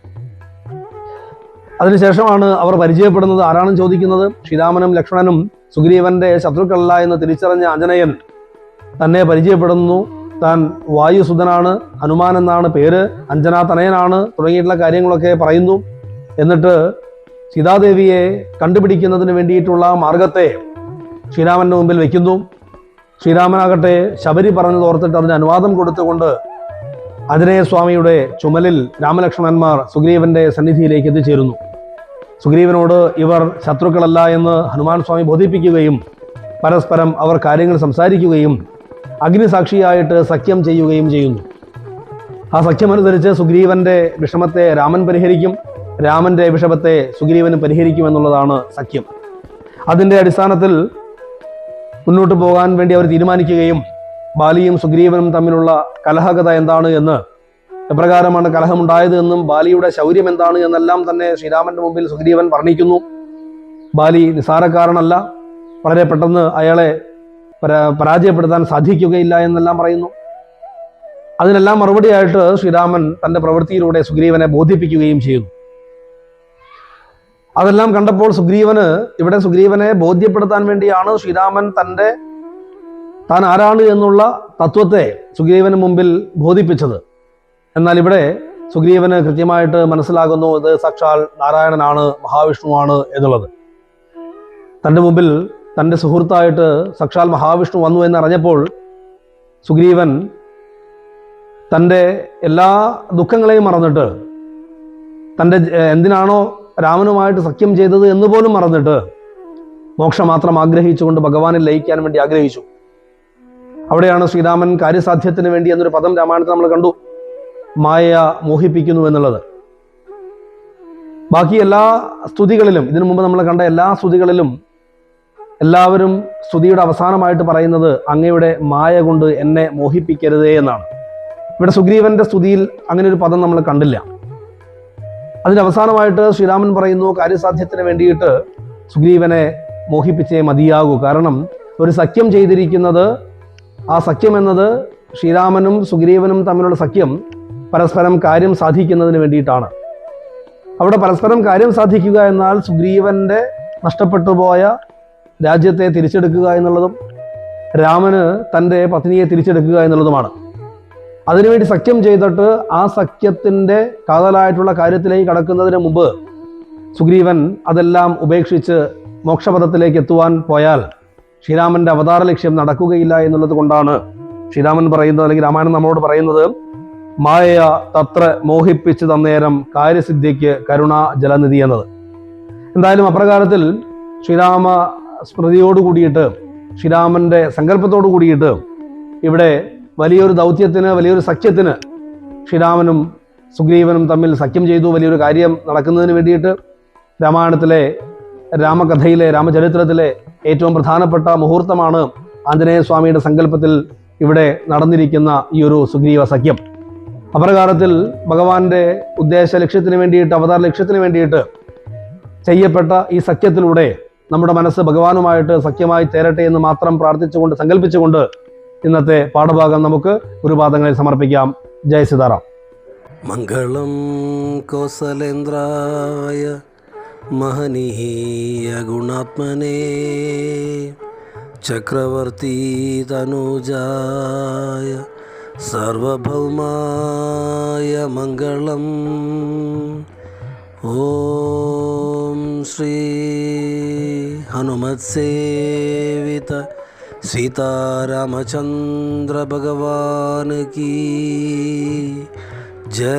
അതിനുശേഷമാണ് അവർ പരിചയപ്പെടുന്നത്. ആരാണെന്ന് ചോദിക്കുന്നത് ശ്രീരാമനും ലക്ഷ്മണനും സുഗ്രീവന്റെ ശത്രുക്കളല്ല എന്ന് തിരിച്ചറിഞ്ഞ ആഞ്ജനേയൻ തന്നെ പരിചയപ്പെടുന്നു. താൻ വായുസുതനാണ്, ഹനുമാൻ എന്നാണ് പേര്, അഞ്ജനാ തനയനാണ് തുടങ്ങിയിട്ടുള്ള കാര്യങ്ങളൊക്കെ പറയുന്നു. എന്നിട്ട് സീതാദേവിയെ കണ്ടുപിടിക്കുന്നതിന് വേണ്ടിയിട്ടുള്ള മാർഗത്തെ ശ്രീരാമന്റെ മുമ്പിൽ വെക്കുന്നു. ശ്രീരാമനാകട്ടെ ശബരി പറഞ്ഞത് ഓർത്തിട്ട് അതിന് അനുവാദം കൊടുത്തുകൊണ്ട് ആഞ്ജനേയ സ്വാമിയുടെ ചുമലിൽ രാമലക്ഷ്മണന്മാർ സുഗ്രീവന്റെ സന്നിധിയിലേക്ക് എത്തിച്ചേരുന്നു. സുഗ്രീവനോട് ഇവർ ശത്രുക്കളല്ല എന്ന് ഹനുമാൻ സ്വാമി ബോധിപ്പിക്കുകയും പരസ്പരം അവർ കാര്യങ്ങൾ സംസാരിക്കുകയും അഗ്നിസാക്ഷിയായിട്ട് സഖ്യം ചെയ്യുകയും ചെയ്യുന്നു. ആ സഖ്യമനുസരിച്ച് സുഗ്രീവന്റെ വിഷമത്തെ രാമൻ പരിഹരിക്കും, രാമന്റെ വിഷമത്തെ സുഗ്രീവന് പരിഹരിക്കും എന്നുള്ളതാണ് സഖ്യം. അതിൻ്റെ അടിസ്ഥാനത്തിൽ മുന്നോട്ട് പോകാൻ വേണ്ടി അവർ തീരുമാനിക്കുകയും ബാലിയും സുഗ്രീവനും തമ്മിലുള്ള കലഹകഥ എന്താണ് എന്ന്, എപ്രകാരമാണ് കലഹമുണ്ടായത് എന്നും ബാലിയുടെ ശൗര്യം എന്താണ് എന്നെല്ലാം തന്നെ ശ്രീരാമന്റെ മുമ്പിൽ സുഗ്രീവൻ വർണ്ണിക്കുന്നു. ബാലി നിസാരക്കാരനല്ല, വളരെ പെട്ടെന്ന് അയാളെ പരാജയപ്പെടുത്താൻ സാധിക്കുകയില്ല എന്നെല്ലാം പറയുന്നു. അതിനെല്ലാം മറുപടിയായിട്ട് ശ്രീരാമൻ തൻ്റെ പ്രവൃത്തിയിലൂടെ സുഗ്രീവനെ ബോധിപ്പിക്കുകയും ചെയ്യുന്നു. അതെല്ലാം കണ്ടപ്പോൾ സുഗ്രീവനെ ബോധ്യപ്പെടുത്താൻ വേണ്ടിയാണ് ശ്രീരാമൻ താൻ ആരാണ് എന്നുള്ള തത്വത്തെ സുഗ്രീവന് മുമ്പിൽ ബോധിപ്പിച്ചത്. എന്നാൽ ഇവിടെ സുഗ്രീവന് കൃത്യമായിട്ട് മനസ്സിലാകുന്നു ഇത് സാക്ഷാൽ നാരായണനാണ്, മഹാവിഷ്ണുവാണ് എന്നുള്ളത്. തൻ്റെ മുമ്പിൽ തൻ്റെ സുഹൃത്തായിട്ട് സാക്ഷാൽ മഹാവിഷ്ണു വന്നു എന്നറിഞ്ഞപ്പോൾ സുഗ്രീവൻ തൻ്റെ എല്ലാ ദുഃഖങ്ങളെയും മറന്നിട്ട്, തൻ്റെ എന്തിനാണോ രാമനുമായിട്ട് സഖ്യം ചെയ്തത് എന്ന് പോലും മറന്നിട്ട് മോക്ഷം മാത്രം ആഗ്രഹിച്ചുകൊണ്ട് ഭഗവാനിൽ ലയിക്കാൻ വേണ്ടി ആഗ്രഹിച്ചു. അവിടെയാണ് ശ്രീരാമൻ കാര്യസാധ്യത്തിന് വേണ്ടി എന്നൊരു പദം രാമായണത്തിൽ നമ്മൾ കണ്ടു, മായ മോഹിപ്പിക്കുന്നു എന്നുള്ളത്. ബാക്കി എല്ലാ സ്തുതികളിലും, ഇതിനു മുമ്പ് നമ്മൾ കണ്ട എല്ലാ സ്തുതികളിലും എല്ലാവരും സ്തുതിയുടെ അവസാനമായിട്ട് പറയുന്നത് അങ്ങയുടെ മായ കൊണ്ട് എന്നെ മോഹിപ്പിക്കരുതേ എന്നാണ്. ഇവിടെ സുഗ്രീവന്റെ സ്തുതിയിൽ അങ്ങനെ ഒരു പദം നമ്മൾ കണ്ടില്ല. അതിന് അവസാനമായിട്ട് ശ്രീരാമൻ പറയുന്നു, കാര്യസാധ്യത്തിന് വേണ്ടിയിട്ട് സുഗ്രീവനെ മോഹിപ്പിച്ചേ മതിയാകൂ. കാരണം ഒരു സഖ്യം ചെയ്തിരിക്കുന്നത്, ആ സഖ്യം എന്നത് ശ്രീരാമനും സുഗ്രീവനും തമ്മിലുള്ള സഖ്യം പരസ്പരം കാര്യം സാധിക്കുന്നതിന് വേണ്ടിയിട്ടാണ്. അവിടെ പരസ്പരം കാര്യം സാധിക്കുക എന്നാൽ സുഗ്രീവന്റെ നഷ്ടപ്പെട്ടു പോയ രാജ്യത്തെ തിരിച്ചെടുക്കുക എന്നുള്ളതും രാമന് തൻ്റെ പത്നിയെ തിരിച്ചെടുക്കുക എന്നുള്ളതുമാണ്. അതിനുവേണ്ടി സഖ്യം ചെയ്തിട്ട് ആ സഖ്യത്തിൻ്റെ കാതലായിട്ടുള്ള കാര്യത്തിലേക്ക് കടക്കുന്നതിന് മുമ്പ് സുഗ്രീവൻ അതെല്ലാം ഉപേക്ഷിച്ച് മോക്ഷപഥത്തിലേക്ക് എത്തുവാൻ പോയാൽ ശ്രീരാമന്റെ അവതാര ലക്ഷ്യം നടക്കുകയില്ല എന്നുള്ളത് കൊണ്ടാണ് ശ്രീരാമൻ പറയുന്നത്, അല്ലെങ്കിൽ രാമായണം നമ്മളോട് പറയുന്നത്, മായ തത്ര മോഹിപ്പിച്ച് തന്നേരം കാര്യസിദ്ധിക്ക് കരുണാ ജലനിധി എന്നത്. എന്തായാലും അപ്രകാരത്തിൽ ശ്രീരാമ സ്മൃതിയോട് കൂടിയിട്ട്, ശ്രീരാമന്റെ സങ്കല്പത്തോടു കൂടിയിട്ട് ഇവിടെ വലിയൊരു ദൗത്യത്തിന്, വലിയൊരു സഖ്യത്തിന് ശ്രീരാമനും സുഗ്രീവനും തമ്മിൽ സഖ്യം ചെയ്തു. വലിയൊരു കാര്യം നടക്കുന്നതിന് വേണ്ടിയിട്ട് രാമായണത്തിലെ, രാമകഥയിലെ, രാമചരിത്രത്തിലെ ഏറ്റവും പ്രധാനപ്പെട്ട മുഹൂർത്തമാണ് ആഞ്ജനേയ സ്വാമിയുടെ സങ്കല്പത്തിൽ ഇവിടെ നടന്നിരിക്കുന്ന ഈ ഒരു സുഗ്രീവ സഖ്യം. അപ്രകാരത്തിൽ ഭഗവാന്റെ ഉദ്ദേശ ലക്ഷ്യത്തിന് വേണ്ടിയിട്ട്, അവതാര ലക്ഷ്യത്തിന് വേണ്ടിയിട്ട് ചെയ്യപ്പെട്ട ഈ സഖ്യത്തിലൂടെ നമ്മുടെ മനസ്സ് ഭഗവാനുമായിട്ട് സഖ്യമായി ചേരട്ടെ എന്ന് മാത്രം പ്രാർത്ഥിച്ചുകൊണ്ട്, സങ്കല്പിച്ചുകൊണ്ട് ഇന്നത്തെ പാഠഭാഗം നമുക്ക് ഗുരുപാദങ്ങളിൽ സമർപ്പിക്കാം. ജയ് സീതാറാം. മംഗളം കൗസലേന്ദ്രായ മഹനീയ ഗുണാത്മനേ ചക്രവർത്തി തനൂജായ സാർവഭൗമായ മംഗളം. ഓം ശ്രീ ഹനുമത്സേവിത സീതാരാമചന്ദ്ര ഭഗവാൻ കീ ജയ.